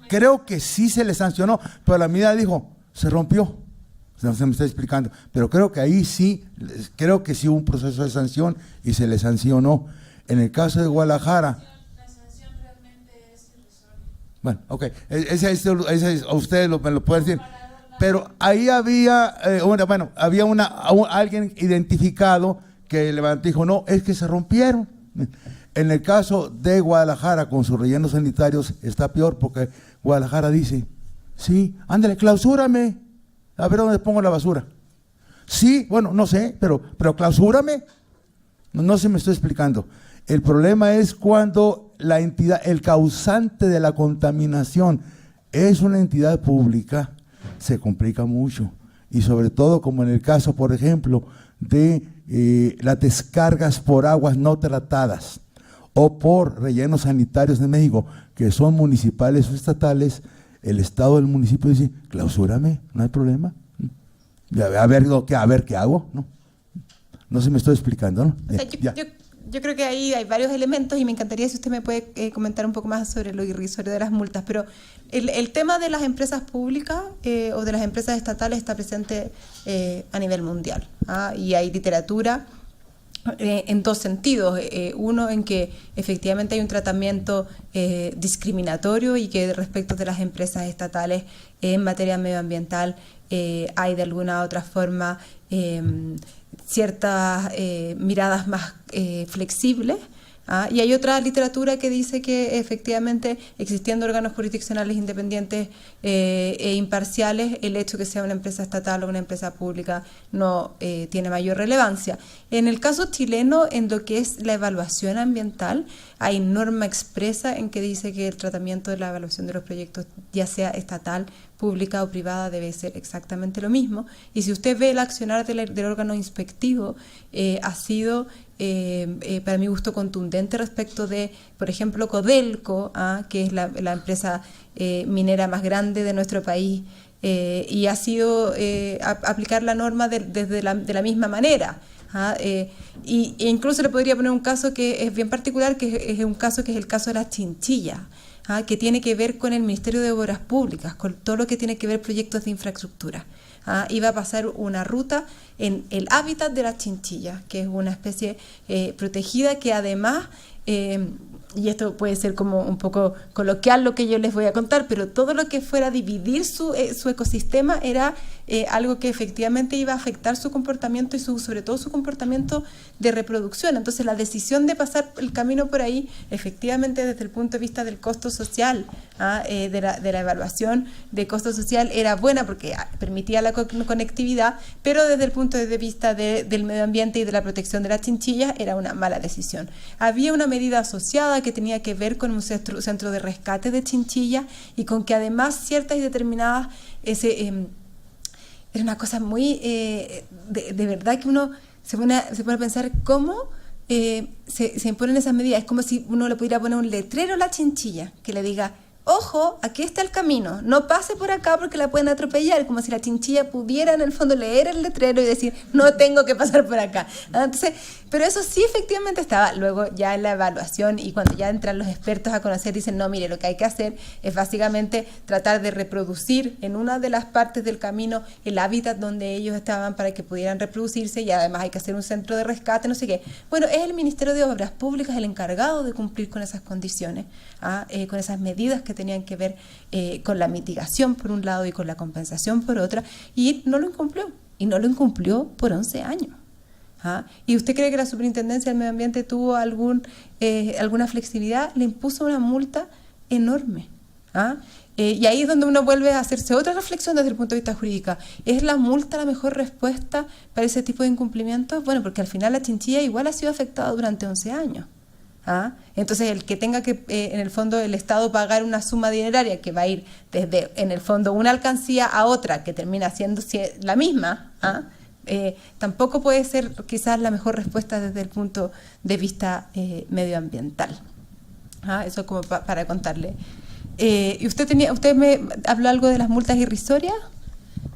creo que sí se le sancionó, pero la minera dijo, se rompió. No se me está explicando, pero creo que ahí sí, creo que sí hubo un proceso de sanción y se le sancionó. En el caso de Guadalajara, la sanción realmente es irrisoria. bueno, ok, ese ustedes me lo pueden decir, pero ahí había, alguien identificado que levantó y dijo, no, es que se rompieron. En el caso de Guadalajara, con sus rellenos sanitarios, está peor porque Guadalajara dice, sí, ándale, clausúrame, a ver dónde pongo la basura. Sí, bueno, no sé, pero clausúrame. No se me estoy explicando. El problema es cuando la entidad, el causante de la contaminación es una entidad pública, se complica mucho. Y sobre todo como en el caso, por ejemplo, de las descargas por aguas no tratadas o por rellenos sanitarios de México, que son municipales o estatales, el Estado del municipio dice, clausúrame, no hay problema. A ver qué hago, ¿no? No se me estoy explicando, ¿no? O sea, yo creo que ahí hay varios elementos y me encantaría si usted me puede comentar un poco más sobre lo irrisorio de las multas, pero el tema de las empresas públicas o de las empresas estatales está presente a nivel mundial, y hay literatura en dos sentidos. Uno, en que efectivamente hay un tratamiento discriminatorio y que respecto de las empresas estatales en materia medioambiental hay de alguna otra forma ciertas miradas más flexibles. Y hay otra literatura que dice que efectivamente, existiendo órganos jurisdiccionales independientes e imparciales, el hecho que sea una empresa estatal o una empresa pública no tiene mayor relevancia. En el caso chileno, en lo que es la evaluación ambiental, hay norma expresa en que dice que el tratamiento de la evaluación de los proyectos, ya sea estatal, pública o privada, debe ser exactamente lo mismo. Y si usted ve el accionar del órgano inspectivo, ha sido para mi gusto contundente respecto de, por ejemplo, Codelco, que es la empresa minera más grande de nuestro país, y ha sido aplicar la norma de la misma manera. E incluso le podría poner un caso que es bien particular, que es un caso que es el caso de las chinchillas, que tiene que ver con el Ministerio de Obras Públicas, con todo lo que tiene que ver proyectos de infraestructura. Iba a pasar una ruta en el hábitat de las chinchillas, que es una especie protegida que además, y esto puede ser como un poco coloquial lo que yo les voy a contar, pero todo lo que fuera a dividir su ecosistema era algo que efectivamente iba a afectar su comportamiento y sobre todo su comportamiento de reproducción. Entonces la decisión de pasar el camino por ahí, efectivamente desde el punto de vista del costo social, de la evaluación de costo social, era buena porque permitía la conectividad, pero desde el punto de vista del medio ambiente y de la protección de las chinchillas era una mala decisión. Había una medida asociada que tenía que ver con un centro de rescate de chinchillas y con que además ciertas y determinadas era una cosa muy de verdad que uno se pone a pensar cómo se imponen esas medidas. Es como si uno le pudiera poner un letrero a la chinchilla que le diga, ojo, aquí está el camino, no pase por acá porque la pueden atropellar, como si la chinchilla pudiera en el fondo leer el letrero y decir, no tengo que pasar por acá. Entonces Pero eso sí efectivamente estaba. Luego ya en la evaluación y cuando ya entran los expertos a conocer, dicen, no, mire, lo que hay que hacer es básicamente tratar de reproducir en una de las partes del camino el hábitat donde ellos estaban para que pudieran reproducirse, y además hay que hacer un centro de rescate, no sé qué. Bueno, es el Ministerio de Obras Públicas el encargado de cumplir con esas condiciones, con esas medidas que tenían que ver con la mitigación por un lado y con la compensación por otra, y no lo incumplió. Y no lo incumplió por 11 años. ¿Y usted cree que la Superintendencia del Medio Ambiente tuvo alguna flexibilidad? Le impuso una multa enorme. Y ahí es donde uno vuelve a hacerse otra reflexión desde el punto de vista jurídico. ¿Es la multa la mejor respuesta para ese tipo de incumplimientos? Bueno, porque al final la Chinchilla igual ha sido afectada durante 11 años. Entonces, el que tenga que, en el fondo, el Estado pagar una suma dineraria que va a ir desde, en el fondo, una alcancía a otra que termina siendo la misma, tampoco puede ser quizás la mejor respuesta desde el punto de vista medioambiental. Eso como para contarle. ¿Y usted me habló algo de las multas irrisorias?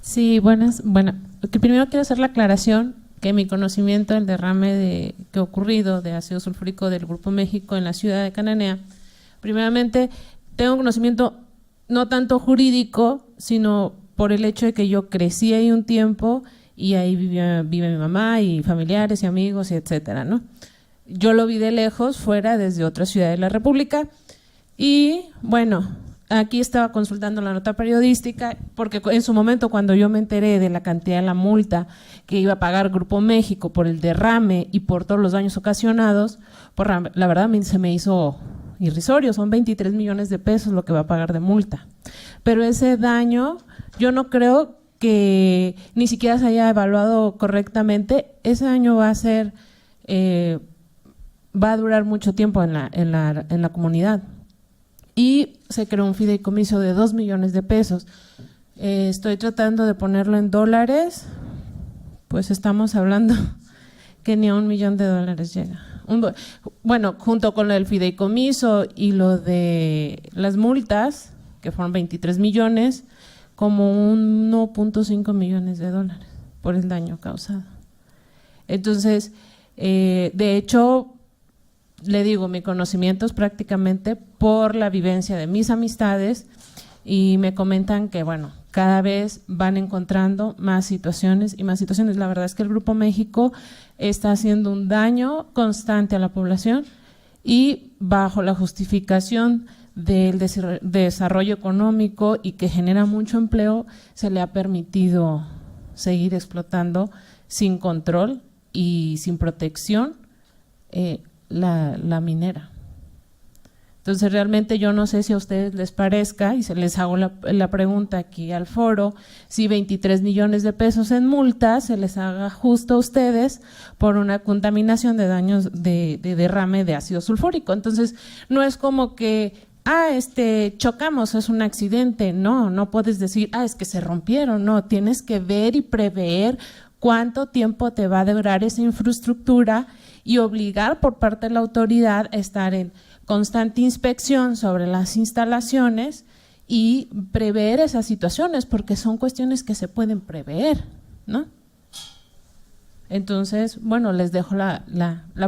Sí, buenas. Bueno, que primero quiero hacer la aclaración que mi conocimiento del derrame que ha ocurrido de ácido sulfúrico del Grupo México en la ciudad de Cananea, primeramente tengo conocimiento no tanto jurídico, sino por el hecho de que yo crecí ahí un tiempo y ahí vive mi mamá y familiares y amigos y etcétera, ¿no? Yo lo vi de lejos, fuera, desde otra ciudad de la República, y bueno, aquí estaba consultando la nota periodística, porque en su momento cuando yo me enteré de la cantidad de la multa que iba a pagar Grupo México por el derrame y por todos los daños ocasionados, pues la verdad a mí se me hizo irrisorio, son 23 millones de pesos lo que va a pagar de multa. Pero ese daño, yo no creo que ni siquiera se haya evaluado correctamente. Ese daño va a ser, va a durar mucho tiempo en la comunidad. Y se creó un fideicomiso de 2 millones de pesos. Estoy tratando de ponerlo en dólares, pues estamos hablando que ni a $1 millón llega. Bueno, junto con el fideicomiso y lo de las multas, que fueron 23 millones, como 1.5 millones de dólares por el daño causado. Entonces, de hecho, le digo, mi conocimiento es prácticamente por la vivencia de mis amistades, y me comentan que, bueno, cada vez van encontrando más situaciones y más situaciones. La verdad es que el Grupo México está haciendo un daño constante a la población, y bajo la justificación del desarrollo económico y que genera mucho empleo, se le ha permitido seguir explotando sin control y sin protección la minera. Entonces, realmente yo no sé si a ustedes les parezca, y se les hago la pregunta aquí al foro, si 23 millones de pesos en multas se les haga justo a ustedes por una contaminación de daños de derrame de ácido sulfúrico. Entonces, no es como que chocamos, es un accidente. No puedes decir, es que se rompieron. No, tienes que ver y prever cuánto tiempo te va a durar esa infraestructura y obligar por parte de la autoridad a estar en constante inspección sobre las instalaciones y prever esas situaciones, porque son cuestiones que se pueden prever, ¿no? Entonces, bueno, les dejo la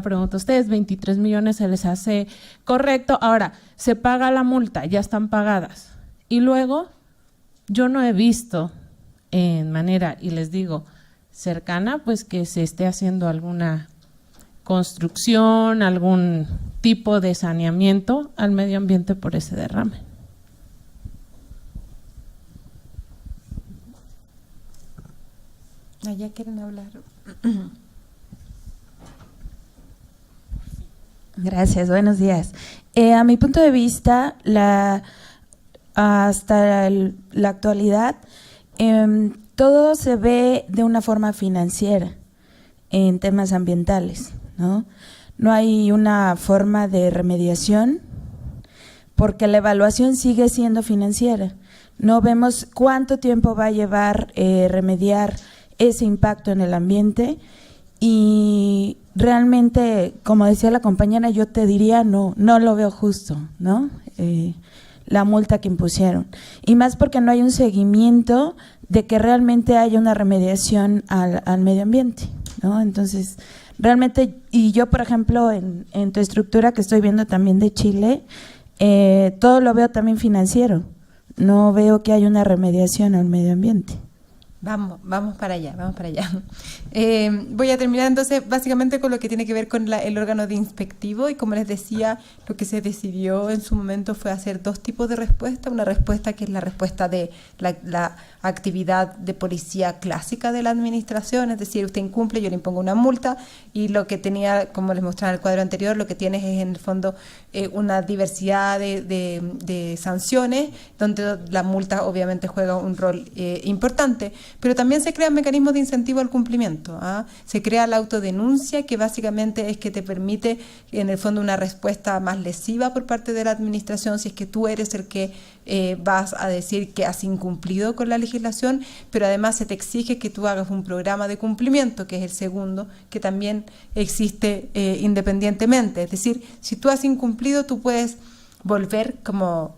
pregunta a ustedes. 23 millones se les hace correcto. Ahora, se paga la multa, ya están pagadas. Y luego, yo no he visto en manera, y les digo, cercana, pues que se esté haciendo alguna construcción, algún tipo de saneamiento al medio ambiente por ese derrame. ¿Ya quieren hablar? Gracias, buenos días. A mi punto de vista, hasta la actualidad, todo se ve de una forma financiera en temas ambientales, ¿no? No hay una forma de remediación porque la evaluación sigue siendo financiera. No vemos cuánto tiempo va a llevar remediar ese impacto en el ambiente, y realmente, como decía la compañera, yo te diría no lo veo justo, ¿no? La multa que impusieron, y más porque no hay un seguimiento de que realmente haya una remediación al medio ambiente, ¿no? Entonces, Realmente, y yo, por ejemplo, en tu estructura que estoy viendo también de Chile, todo lo veo también financiero. No veo que haya una remediación al medio ambiente. Vamos para allá, vamos para allá. Voy a terminar entonces básicamente con lo que tiene que ver con el órgano de inspectivo, y como les decía, lo que se decidió en su momento fue hacer dos tipos de respuesta. Una respuesta que es la respuesta de la actividad de policía clásica de la administración, es decir, usted incumple, yo le impongo una multa, y lo que tenía, como les mostraba en el cuadro anterior, lo que tienes es en el fondo una diversidad de sanciones, donde la multa obviamente juega un rol importante. Pero también se crean mecanismos de incentivo al cumplimiento, ¿ah? Se crea la autodenuncia, que básicamente es que te permite, en el fondo, una respuesta más lesiva por parte de la administración si es que tú eres el que vas a decir que has incumplido con la legislación, pero además se te exige que tú hagas un programa de cumplimiento, que es el segundo, que también existe independientemente. Es decir, si tú has incumplido, tú puedes volver como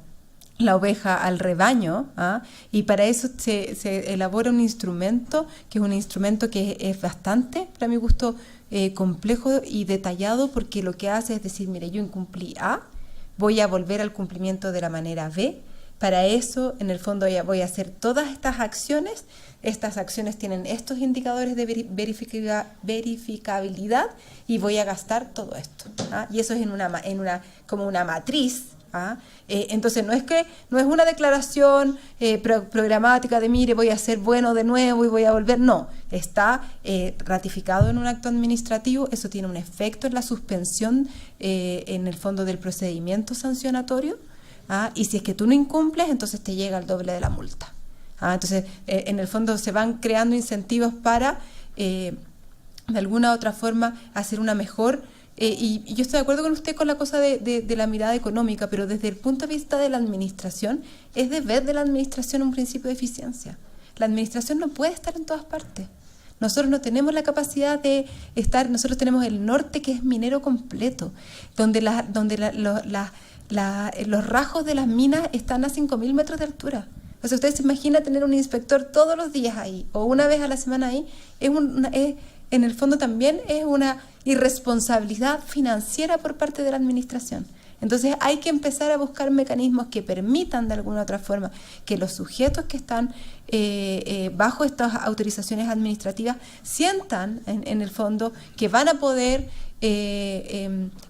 la oveja al rebaño, ¿ah? Y para eso se elabora un instrumento, que es un instrumento que es bastante, para mi gusto, complejo y detallado, porque lo que hace es decir, mire, yo incumplí A, voy a volver al cumplimiento de la manera B. Para eso, en el fondo, ya voy a hacer todas estas acciones. Estas acciones tienen estos indicadores de verificabilidad, y voy a gastar todo esto, ¿ah? Y eso es como una matriz, ¿ah? Entonces no es una declaración programática de mire, voy a ser bueno de nuevo y voy a volver. No, está ratificado en un acto administrativo. Eso tiene un efecto en la suspensión en el fondo del procedimiento sancionatorio, ¿ah? Y si es que tú no incumples, entonces te llega el doble de la multa, ¿ah? Entonces en el fondo se van creando incentivos para de alguna u otra forma hacer una mejor. Y yo estoy de acuerdo con usted con la cosa de la mirada económica, pero desde el punto de vista de la administración, es deber de la administración un principio de eficiencia. La administración no puede estar en todas partes. Nosotros no tenemos la capacidad de estar, nosotros tenemos el norte, que es minero completo, donde los rajos de las minas están a 5.000 metros de altura. O sea, usted se imagina tener un inspector todos los días ahí, o una vez a la semana ahí, en el fondo también es una irresponsabilidad financiera por parte de la administración. Entonces hay que empezar a buscar mecanismos que permitan de alguna u otra forma que los sujetos que están bajo estas autorizaciones administrativas sientan en el fondo que van a poder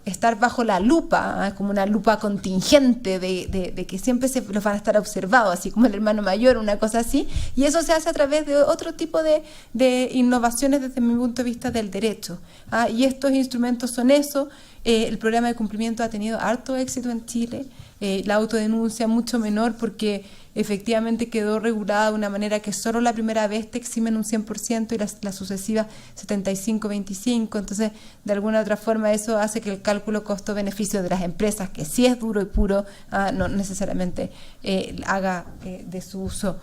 estar bajo la lupa, como una lupa contingente de que siempre los van a estar observados, así como el hermano mayor, una cosa así, y eso se hace a través de otro tipo de innovaciones desde mi punto de vista del derecho, ¿ah? Y estos instrumentos son eso. El programa de cumplimiento ha tenido harto éxito en Chile, la autodenuncia mucho menor, porque efectivamente quedó regulada de una manera que solo la primera vez te eximen un 100% y la sucesiva 75-25, entonces de alguna u otra forma eso hace que el cálculo costo-beneficio de las empresas, que sí es duro y puro, no necesariamente haga de su uso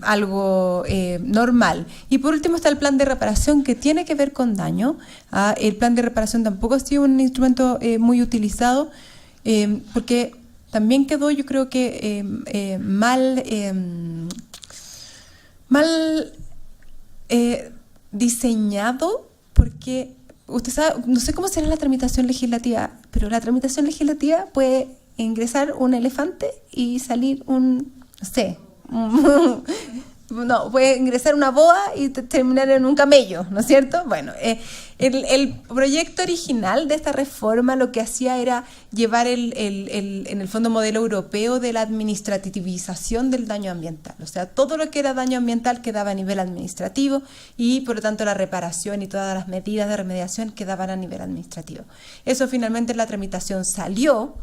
algo normal. Y por último está el plan de reparación, que tiene que ver con daño. El plan de reparación tampoco ha sido un instrumento muy utilizado, porque también quedó, yo creo que mal diseñado, porque usted sabe, no sé cómo será la tramitación legislativa, pero la tramitación legislativa puede ingresar un elefante y salir no sé, no, puede ingresar una boa y terminar en un camello, ¿no es cierto? Bueno, el proyecto original de esta reforma lo que hacía era llevar en el fondo modelo europeo de la administrativización del daño ambiental. O sea, todo lo que era daño ambiental quedaba a nivel administrativo, y por lo tanto la reparación y todas las medidas de remediación quedaban a nivel administrativo. Eso finalmente en la tramitación salió,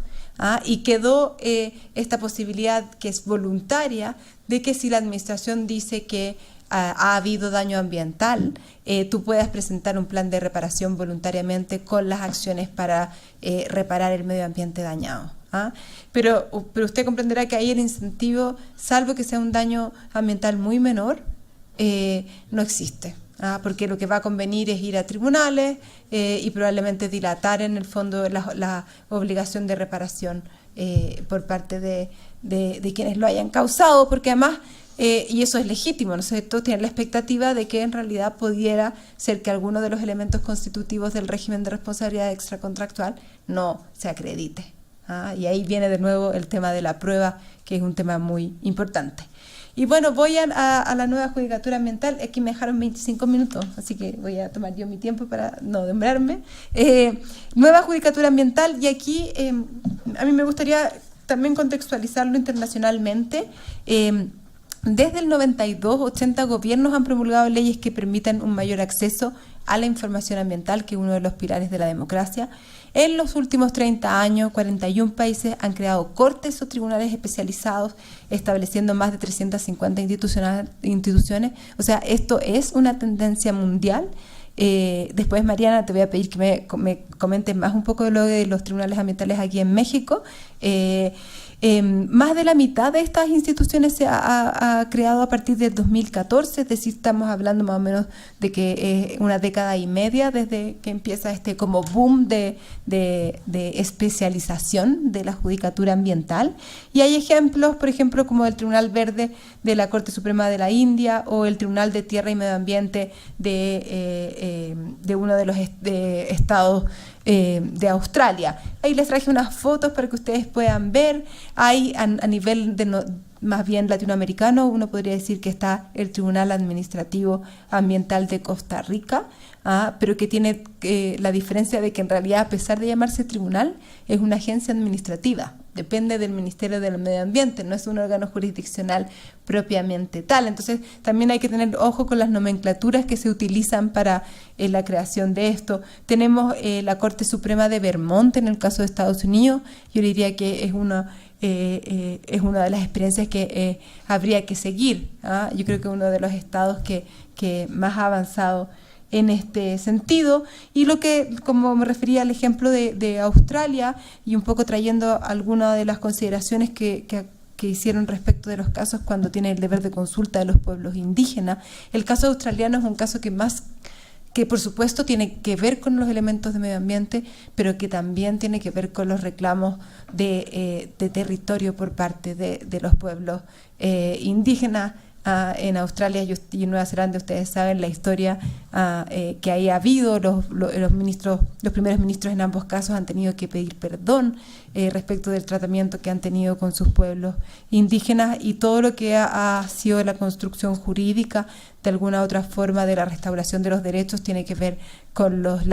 y quedó esta posibilidad, que es voluntaria, de que si la administración dice que ha habido daño ambiental, tú puedas presentar un plan de reparación voluntariamente con las acciones para reparar el medio ambiente dañado. Pero usted comprenderá que ahí el incentivo, salvo que sea un daño ambiental muy menor, no existe. Porque lo que va a convenir es ir a tribunales y probablemente dilatar en el fondo la obligación de reparación por parte de quienes lo hayan causado, porque además y eso es legítimo, ¿no es cierto? Tienen la expectativa de que en realidad pudiera ser que alguno de los elementos constitutivos del régimen de responsabilidad extracontractual no se acredite. Y ahí viene de nuevo el tema de la prueba, que es un tema muy importante. Y bueno, voy a la nueva judicatura ambiental. Aquí me dejaron 25 minutos, así que voy a tomar yo mi tiempo para no demorarme. Nueva judicatura ambiental, y aquí a mí me gustaría también contextualizarlo internacionalmente. Desde el 92, 80 gobiernos han promulgado leyes que permitan un mayor acceso a la información ambiental, que es uno de los pilares de la democracia. En los últimos 30 años, 41 países han creado cortes o tribunales especializados, estableciendo más de 350 instituciones. O sea, esto es una tendencia mundial. Después, Mariana, te voy a pedir que me comentes más un poco de lo de los tribunales ambientales aquí en México. Más de la mitad de estas instituciones se ha creado a partir del 2014, es decir, estamos hablando más o menos de que una década y media desde que empieza este como boom de especialización de la judicatura ambiental. Y hay ejemplos, por ejemplo, como el Tribunal Verde de la Corte Suprema de la India o el Tribunal de Tierra y Medio Ambiente de uno de los estados de Australia. Ahí les traje unas fotos para que ustedes puedan ver. Hay a nivel más bien latinoamericano, uno podría decir que está el Tribunal Administrativo Ambiental de Costa Rica, pero que tiene la diferencia de que en realidad, a pesar de llamarse tribunal, es una agencia administrativa. Depende del Ministerio del Medio Ambiente, no es un órgano jurisdiccional propiamente tal. Entonces, también hay que tener ojo con las nomenclaturas que se utilizan para la creación de esto. Tenemos la Corte Suprema de Vermont en el caso de Estados Unidos. Yo diría que es una de las experiencias que habría que seguir. Yo creo que uno de los estados que más ha avanzado en este sentido. Y lo que, como me refería al ejemplo de Australia, y un poco trayendo algunas de las consideraciones que hicieron respecto de los casos cuando tiene el deber de consulta de los pueblos indígenas, el caso australiano es un caso que por supuesto tiene que ver con los elementos de medio ambiente, pero que también tiene que ver con los reclamos de territorio por parte de los pueblos indígenas. En Australia y en Nueva Zelanda, ustedes saben la historia que ahí ha habido. Los primeros ministros en ambos casos han tenido que pedir perdón respecto del tratamiento que han tenido con sus pueblos indígenas, y todo lo que ha sido la construcción jurídica de alguna otra forma de la restauración de los derechos tiene que ver con los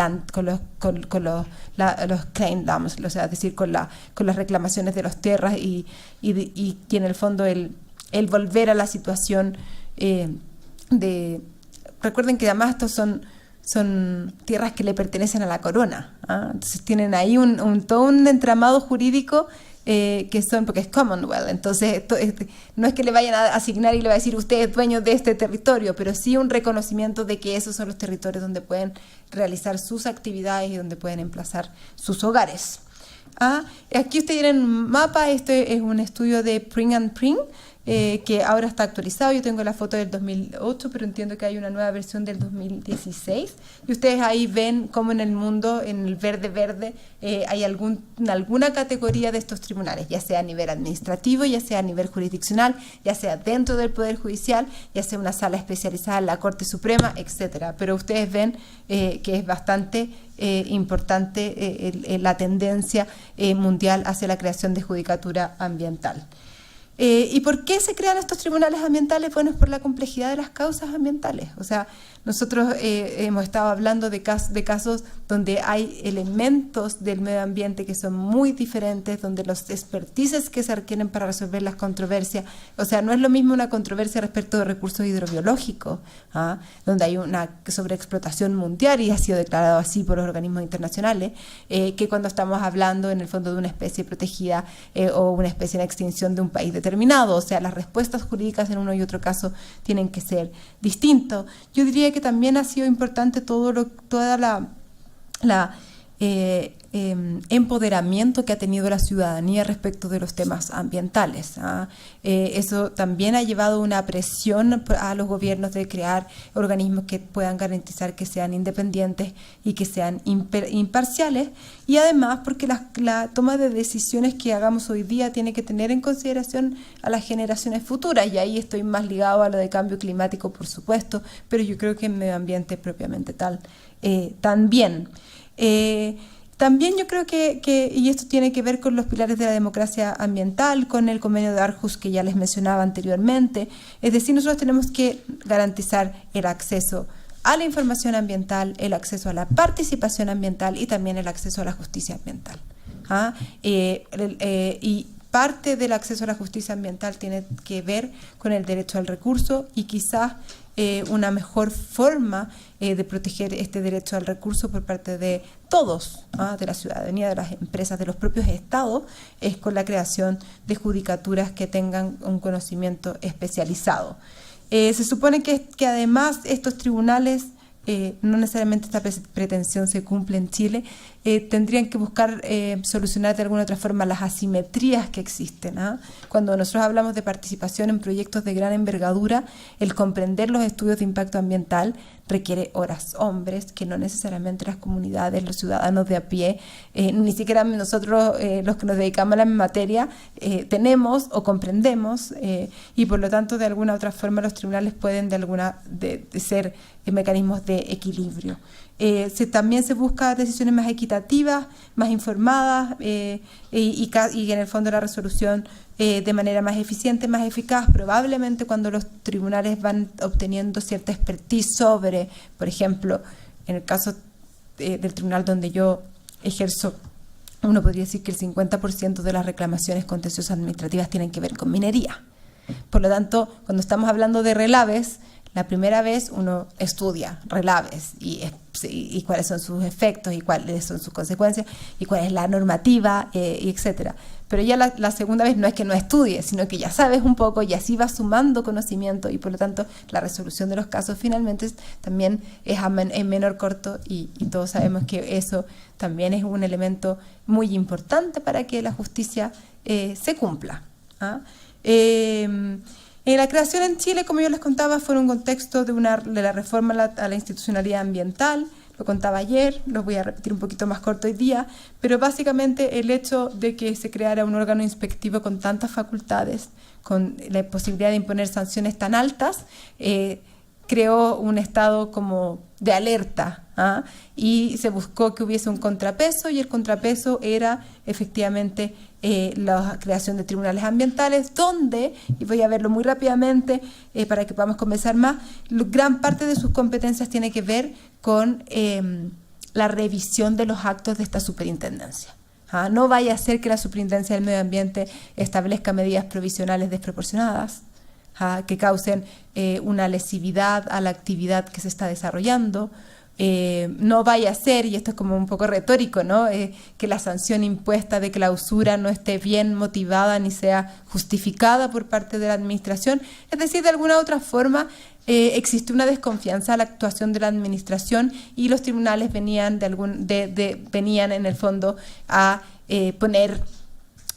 claim lands, o sea, es decir, con las reclamaciones de las tierras y en el fondo el volver a la situación recuerden que además estos son tierras que le pertenecen a la corona, entonces tienen ahí todo un entramado jurídico porque es Commonwealth, entonces no es que le vayan a asignar y le va a decir usted es dueño de este territorio, pero sí un reconocimiento de que esos son los territorios donde pueden realizar sus actividades y donde pueden emplazar sus hogares. Aquí ustedes tienen un mapa. Este es un estudio de Pring and Pring, que ahora está actualizado. Yo tengo la foto del 2008, pero entiendo que hay una nueva versión del 2016. Y ustedes ahí ven cómo en el mundo, en el verde, hay alguna categoría de estos tribunales, ya sea a nivel administrativo, ya sea a nivel jurisdiccional, ya sea dentro del Poder Judicial, ya sea una sala especializada en la Corte Suprema, etcétera. Pero ustedes ven que es bastante importante la tendencia mundial hacia la creación de judicatura ambiental. ¿Y por qué se crean estos tribunales ambientales? Bueno, es por la complejidad de las causas ambientales. O sea, nosotros hemos estado hablando de casos donde hay elementos del medio ambiente que son muy diferentes, donde los expertices que se requieren para resolver las controversias, o sea, no es lo mismo una controversia respecto de recursos hidrobiológicos, donde hay una sobreexplotación mundial y ha sido declarado así por los organismos internacionales, que cuando estamos hablando en el fondo de una especie protegida o una especie en extinción de un país determinado. O sea, las respuestas jurídicas en uno y otro caso tienen que ser distintos. Yo diría que también ha sido importante toda la empoderamiento que ha tenido la ciudadanía respecto de los temas ambientales. Eso también ha llevado una presión a los gobiernos de crear organismos que puedan garantizar que sean independientes y que sean imparciales, y además porque la toma de decisiones que hagamos hoy día tiene que tener en consideración a las generaciones futuras, y ahí estoy más ligado a lo de cambio climático, por supuesto, pero yo creo que en medio ambiente propiamente tal también. También yo creo y esto tiene que ver con los pilares de la democracia ambiental, con el convenio de Aarhus que ya les mencionaba anteriormente, es decir, nosotros tenemos que garantizar el acceso a la información ambiental, el acceso a la participación ambiental y también el acceso a la justicia ambiental. Y parte del acceso a la justicia ambiental tiene que ver con el derecho al recurso, y quizás una mejor forma de proteger este derecho al recurso por parte de todos, de la ciudadanía, de las empresas, de los propios estados, es con la creación de judicaturas que tengan un conocimiento especializado. Se supone que además estos tribunales, no necesariamente esta pretensión se cumple en Chile, tendrían que buscar solucionar de alguna otra forma las asimetrías que existen. Cuando nosotros hablamos de participación en proyectos de gran envergadura, el comprender los estudios de impacto ambiental requiere horas hombres que no necesariamente las comunidades, los ciudadanos de a pie, ni siquiera nosotros los que nos dedicamos a la materia tenemos o comprendemos, y por lo tanto de alguna otra forma los tribunales pueden de ser mecanismos de equilibrio. También se busca decisiones más equitativas, más informadas, y en el fondo la resolución de manera más eficiente, más eficaz, probablemente cuando los tribunales van obteniendo cierta expertise sobre, por ejemplo, en el caso del tribunal donde yo ejerzo, uno podría decir que el 50% de las reclamaciones contenciosas administrativas tienen que ver con minería. Por lo tanto, cuando estamos hablando de relaves, la primera vez uno estudia relaves y cuáles son sus efectos y cuáles son sus consecuencias y cuál es la normativa, y etcétera. Pero ya la segunda vez no es que no estudies, sino que ya sabes un poco y así vas sumando conocimiento, y por lo tanto la resolución de los casos finalmente también es en menor corto, y todos sabemos que eso también es un elemento muy importante para que la justicia se cumpla. La creación en Chile, como yo les contaba, fue en un contexto de la reforma a la institucionalidad ambiental. Lo contaba ayer, lo voy a repetir un poquito más corto hoy día, pero básicamente el hecho de que se creara un órgano inspectivo con tantas facultades, con la posibilidad de imponer sanciones tan altas, creó un estado como de alerta, y se buscó que hubiese un contrapeso, y el contrapeso era efectivamente la creación de tribunales ambientales, donde, y voy a verlo muy rápidamente para que podamos conversar más, gran parte de sus competencias tiene que ver con la revisión de los actos de esta superintendencia. No vaya a ser que la superintendencia del medio ambiente establezca medidas provisionales desproporcionadas, que causen una lesividad a la actividad que se está desarrollando. No vaya a ser, y esto es como un poco retórico, ¿no? Que la sanción impuesta de clausura no esté bien motivada ni sea justificada por parte de la administración. Es decir, de alguna u otra forma existe una desconfianza a la actuación de la administración, y los tribunales venían venían en el fondo a poner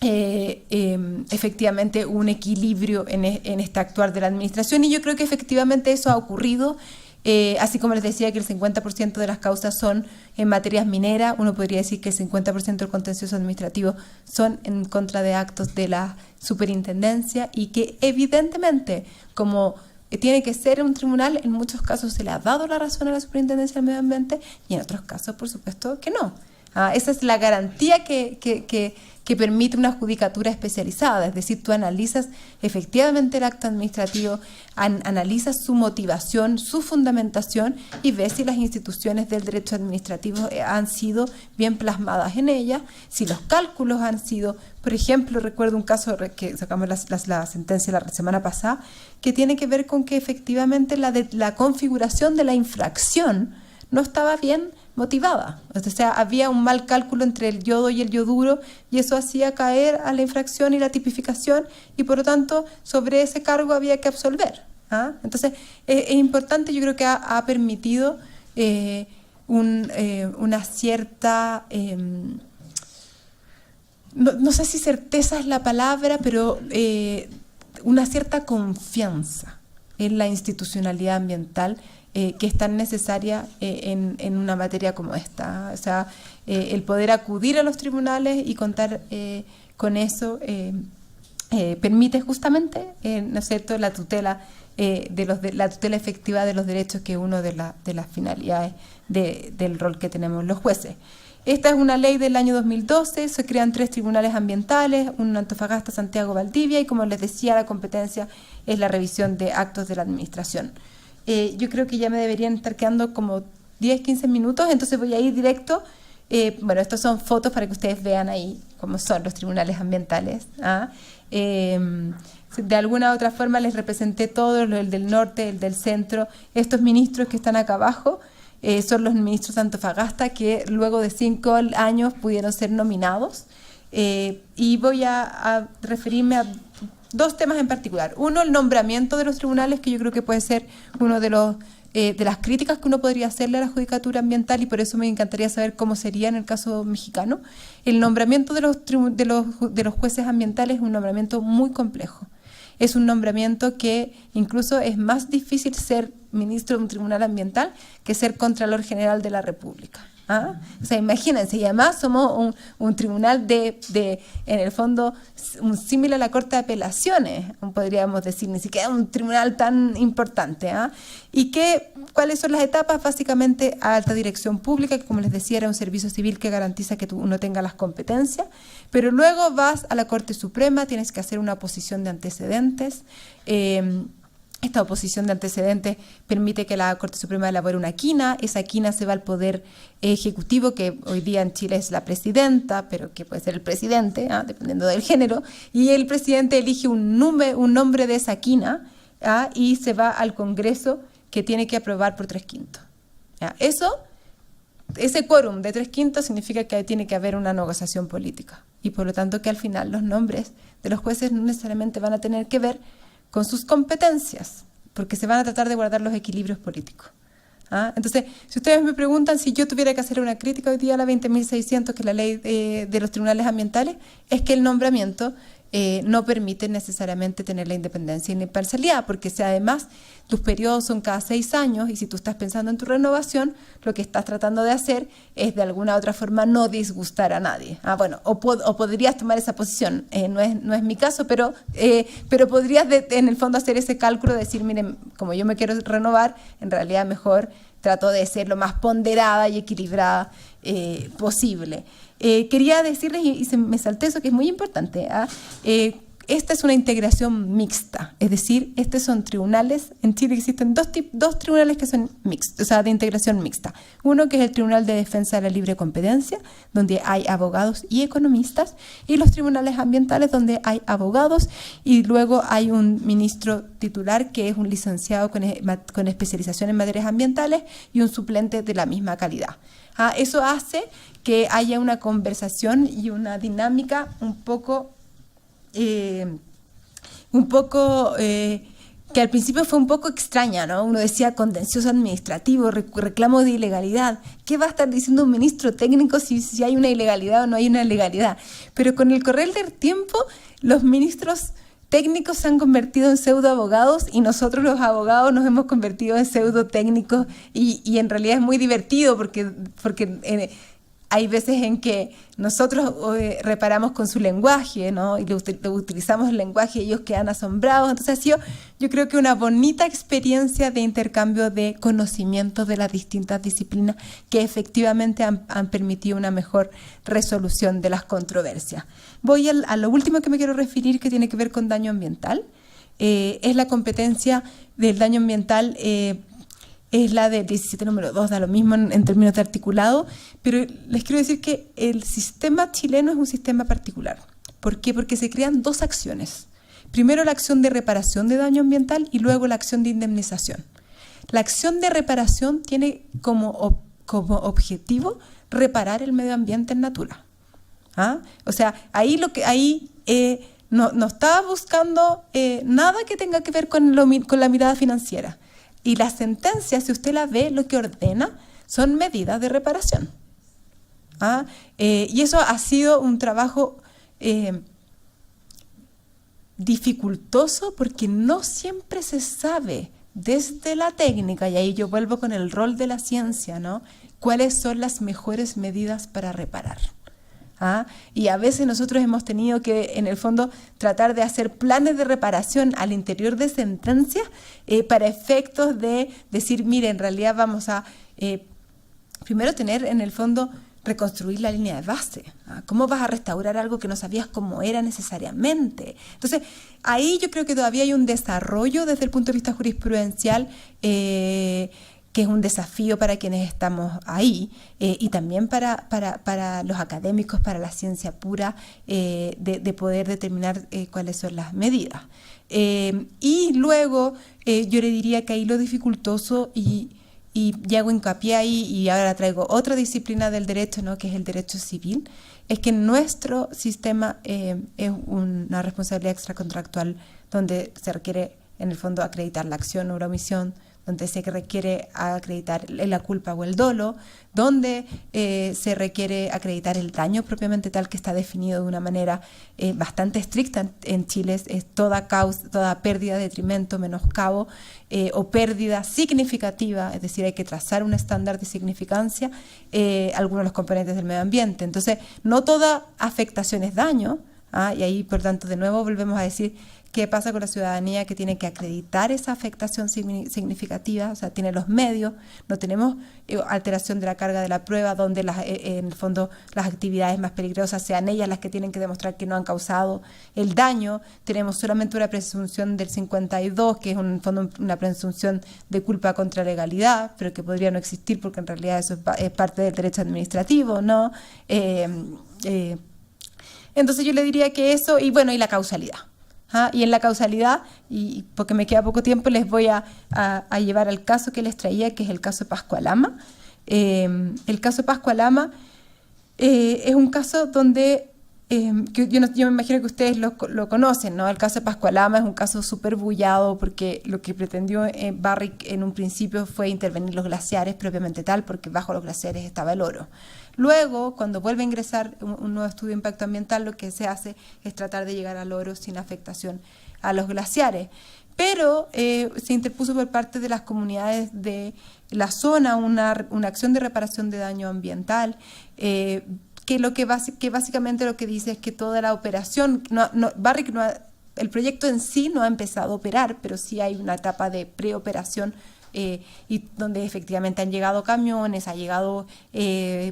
efectivamente un equilibrio en este actuar de la administración, y yo creo que efectivamente eso ha ocurrido. Así como les decía que el 50% de las causas son en materias mineras, uno podría decir que el 50% del contencioso administrativo son en contra de actos de la superintendencia, y que evidentemente, como tiene que ser un tribunal, en muchos casos se le ha dado la razón a la superintendencia del medio ambiente, y en otros casos por supuesto que no. Esa es la garantía que permite una judicatura especializada, es decir, tú analizas efectivamente el acto administrativo, analizas su motivación, su fundamentación, y ves si las instituciones del derecho administrativo han sido bien plasmadas en ella, si los cálculos han sido, por ejemplo, recuerdo un caso que sacamos la sentencia la semana pasada, que tiene que ver con que efectivamente la configuración de la infracción no estaba bien motivada. O sea, había un mal cálculo entre el yodo y el yoduro, y eso hacía caer a la infracción y la tipificación, y por lo tanto sobre ese cargo había que absolver. Entonces es importante, yo creo que ha permitido una cierta, no sé si certeza es la palabra, pero una cierta confianza en la institucionalidad ambiental que es tan necesaria en una materia como esta. O sea, el poder acudir a los tribunales y contar con eso permite justamente, ¿no es cierto?, la tutela la tutela efectiva de los derechos, que es una de las finalidades del rol que tenemos los jueces. Esta es una ley del año 2012, se crean 3 tribunales ambientales, uno en Antofagasta, Santiago, Valdivia, y como les decía, la competencia es la revisión de actos de la administración. Yo creo que ya me deberían estar quedando como 10, 15 minutos, entonces voy a ir directo. Bueno, estas son fotos para que ustedes vean ahí cómo son los tribunales ambientales. De alguna u otra forma les representé todo, el del norte, el del centro. Estos ministros que están acá abajo son los ministros de Antofagasta, que luego de 5 años pudieron ser nominados. Y voy a referirme a 2 temas en particular. Uno, el nombramiento de los tribunales, que yo creo que puede ser uno de las críticas que uno podría hacerle a la judicatura ambiental, y por eso me encantaría saber cómo sería en el caso mexicano. El nombramiento de los jueces ambientales es un nombramiento muy complejo. Es un nombramiento que incluso es más difícil ser ministro de un tribunal ambiental que ser Contralor General de la República. O sea, imagínense, y además somos un tribunal en el fondo, un símil a la Corte de Apelaciones, podríamos decir, ni siquiera un tribunal tan importante. ¿Y cuáles son las etapas? Básicamente, alta dirección pública, que como les decía, era un servicio civil que garantiza que uno tenga las competencias, pero luego vas a la Corte Suprema, tienes que hacer una oposición de antecedentes. Esta oposición de antecedentes permite que la Corte Suprema elabore una quina. Esa quina se va al Poder Ejecutivo, que hoy día en Chile es la presidenta, pero que puede ser el presidente, dependiendo del género, y el presidente elige un nombre de esa quina, y se va al Congreso, que tiene que aprobar por 3/5. Ese quórum de 3/5 significa que tiene que haber una negociación política, y por lo tanto que al final los nombres de los jueces no necesariamente van a tener que ver con sus competencias, porque se van a tratar de guardar los equilibrios políticos. Entonces, si ustedes me preguntan si yo tuviera que hacer una crítica hoy día a la 20.600, que es la ley de los tribunales ambientales, es que el nombramiento no permite necesariamente tener la independencia y la imparcialidad, porque si además tus periodos son cada 6 años, y si tú estás pensando en tu renovación, lo que estás tratando de hacer es de alguna u otra forma no disgustar a nadie. O podrías tomar esa posición, no es mi caso, pero podrías en el fondo hacer ese cálculo de decir, miren, como yo me quiero renovar, en realidad mejor trato de ser lo más ponderada y equilibrada posible. Quería decirles, y me salté eso, que es muy importante, esta es una integración mixta, es decir, estos son tribunales. En Chile existen dos tribunales que son mixtos, o sea, de integración mixta. Uno que es el Tribunal de Defensa de la Libre Competencia, donde hay abogados y economistas, y los tribunales ambientales, donde hay abogados, y luego hay un ministro titular que es un licenciado con especialización en materias ambientales y un suplente de la misma calidad. Eso hace que haya una conversación y una dinámica un poco que al principio fue un poco extraña, ¿no? Uno decía contencioso administrativo, reclamo de ilegalidad. ¿Qué va a estar diciendo un ministro técnico si hay una ilegalidad o no hay una ilegalidad? Pero con el correr del tiempo, los ministros técnicos se han convertido en pseudo abogados, y nosotros los abogados nos hemos convertido en pseudo técnicos, y en realidad es muy divertido porque hay veces en que nosotros reparamos con su lenguaje, ¿no? Y utilizamos el lenguaje y ellos quedan asombrados. Entonces ha sido, yo creo que una bonita experiencia de intercambio de conocimientos de las distintas disciplinas que efectivamente han permitido una mejor resolución de las controversias. Voy a lo último que me quiero referir, que tiene que ver con daño ambiental. Es la competencia del daño ambiental, es la de 17 número 2, da lo mismo en términos de articulado, pero les quiero decir que el sistema chileno es un sistema particular. ¿Por qué? Porque se crean 2 acciones. Primero la acción de reparación de daño ambiental y luego la acción de indemnización. La acción de reparación tiene como objetivo reparar el medio ambiente en natura. O sea, ahí no estaba buscando nada que tenga que ver con la mirada financiera. Y la sentencia, si usted la ve, lo que ordena son medidas de reparación. Y eso ha sido un trabajo dificultoso porque no siempre se sabe desde la técnica, y ahí yo vuelvo con el rol de la ciencia, ¿no?, cuáles son las mejores medidas para reparar. Y a veces nosotros hemos tenido que, en el fondo, tratar de hacer planes de reparación al interior de sentencias para efectos de decir, mire, en realidad vamos a primero tener, en el fondo, reconstruir la línea de base. ¿Cómo vas a restaurar algo que no sabías cómo era necesariamente? Entonces, ahí yo creo que todavía hay un desarrollo desde el punto de vista jurisprudencial que es un desafío para quienes estamos ahí y también para los académicos, para la ciencia pura, de poder determinar cuáles son las medidas. Y luego yo le diría que ahí lo dificultoso, y hago hincapié ahí, y ahora traigo otra disciplina del derecho, ¿no?, que es el derecho civil, es que nuestro sistema es una responsabilidad extracontractual donde se requiere, en el fondo, acreditar la acción o la omisión, donde se requiere acreditar la culpa o el dolo, donde se requiere acreditar el daño propiamente tal, que está definido de una manera bastante estricta en Chile. Es toda pérdida, detrimento, menoscabo o pérdida significativa, es decir, hay que trazar un estándar de significancia, algunos de los componentes del medio ambiente. Entonces, no toda afectación es daño, y ahí, por tanto, de nuevo volvemos a decir, ¿qué pasa con la ciudadanía que tiene que acreditar esa afectación significativa? O sea, tiene los medios, no tenemos alteración de la carga de la prueba, donde en el fondo las actividades más peligrosas sean ellas las que tienen que demostrar que no han causado el daño. Tenemos solamente una presunción del 52, que es en el fondo una presunción de culpa contra legalidad, pero que podría no existir porque en realidad eso es parte del derecho administrativo, ¿no? Entonces yo le diría que eso, y bueno, y la causalidad. Y en la causalidad, y porque me queda poco tiempo, les voy a llevar al caso que les traía, que es el caso Pascualama. El caso Pascualama es un caso donde, yo me imagino que ustedes lo conocen, ¿no? El caso Pascualama es un caso súper bullado porque lo que pretendió Barrick en un principio fue intervenir los glaciares propiamente tal, porque bajo los glaciares estaba el oro. Luego, cuando vuelve a ingresar un nuevo estudio de impacto ambiental, lo que se hace es tratar de llegar al oro sin afectación a los glaciares. Pero se interpuso por parte de las comunidades de la zona una acción de reparación de daño ambiental, que básicamente lo que dice es que toda la operación, Barrick el proyecto en sí no ha empezado a operar, pero sí hay una etapa de preoperación, y donde efectivamente han llegado camiones, ha llegado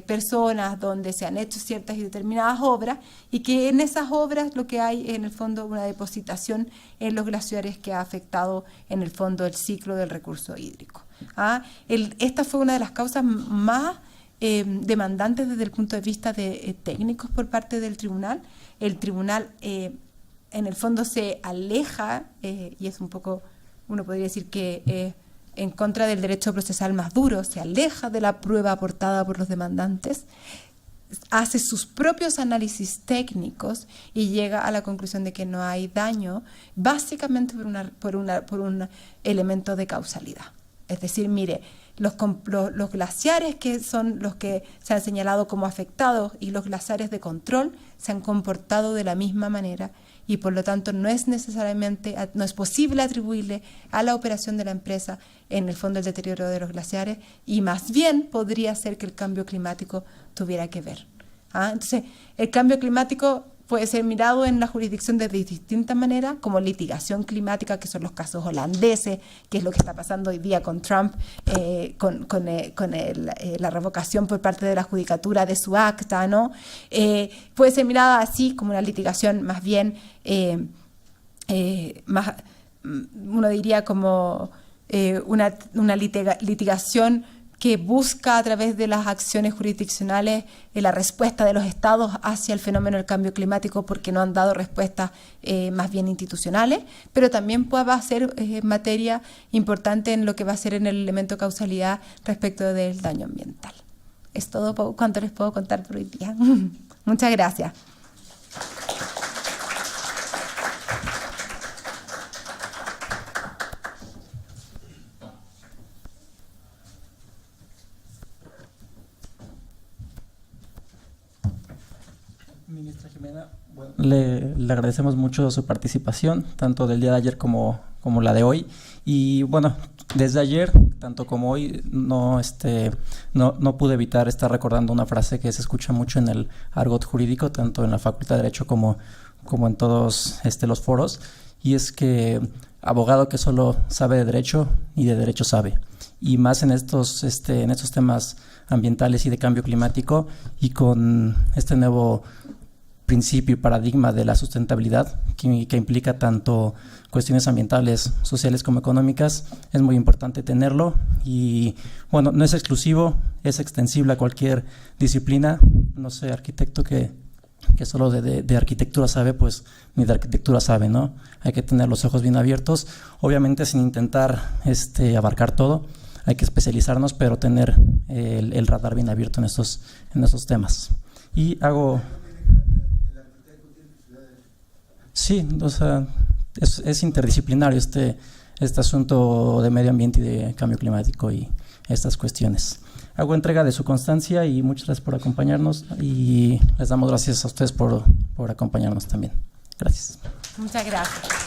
personas, donde se han hecho ciertas y determinadas obras, y que en esas obras lo que hay en el fondo una depositación en los glaciares que ha afectado en el fondo el ciclo del recurso hídrico. Esta fue una de las causas más demandantes desde el punto de vista de técnicos por parte del tribunal. El tribunal en el fondo se aleja, y es un poco, uno podría decir que en contra del derecho procesal más duro, se aleja de la prueba aportada por los demandantes, hace sus propios análisis técnicos y llega a la conclusión de que no hay daño, básicamente por un elemento de causalidad. Es decir, mire, los glaciares, que son los que se han señalado como afectados, y los glaciares de control se han comportado de la misma manera, y por lo tanto no es posible atribuirle a la operación de la empresa en el fondo el deterioro de los glaciares, y más bien podría ser que el cambio climático tuviera que ver. Entonces, el cambio climático puede ser mirado en la jurisdicción de distintas maneras, como litigación climática, que son los casos holandeses, que es lo que está pasando hoy día con Trump, con la revocación por parte de la judicatura de su acta, ¿no? Puede ser mirada así, como una litigación más bien, uno diría como una litigación que busca a través de las acciones jurisdiccionales la respuesta de los estados hacia el fenómeno del cambio climático, porque no han dado respuestas más bien institucionales, pero también va a ser materia importante en lo que va a ser en el elemento causalidad respecto del daño ambiental. Es todo cuanto les puedo contar por hoy día. Muchas gracias. Ministra Jimena, bueno, le agradecemos mucho su participación, tanto del día de ayer como la de hoy. Y bueno, desde ayer, tanto como hoy, no pude evitar estar recordando una frase que se escucha mucho en el argot jurídico, tanto en la Facultad de Derecho como en todos los foros, y es que abogado que solo sabe de derecho, ni de derecho sabe. Y más en estos temas ambientales y de cambio climático, y con este nuevo principio y paradigma de la sustentabilidad que implica tanto cuestiones ambientales, sociales como económicas, es muy importante tenerlo. Y bueno, no es exclusivo, es extensible a cualquier disciplina. No sé, arquitecto que solo de arquitectura sabe, pues ni de arquitectura sabe, ¿no? Hay que tener los ojos bien abiertos, obviamente sin intentar abarcar todo. Hay que especializarnos, pero tener el radar bien abierto en estos temas. Y hago... Sí, o sea, es interdisciplinario este asunto de medio ambiente y de cambio climático y estas cuestiones. Hago entrega de su constancia y muchas gracias por acompañarnos, y les damos gracias a ustedes por acompañarnos también. Gracias. Muchas gracias.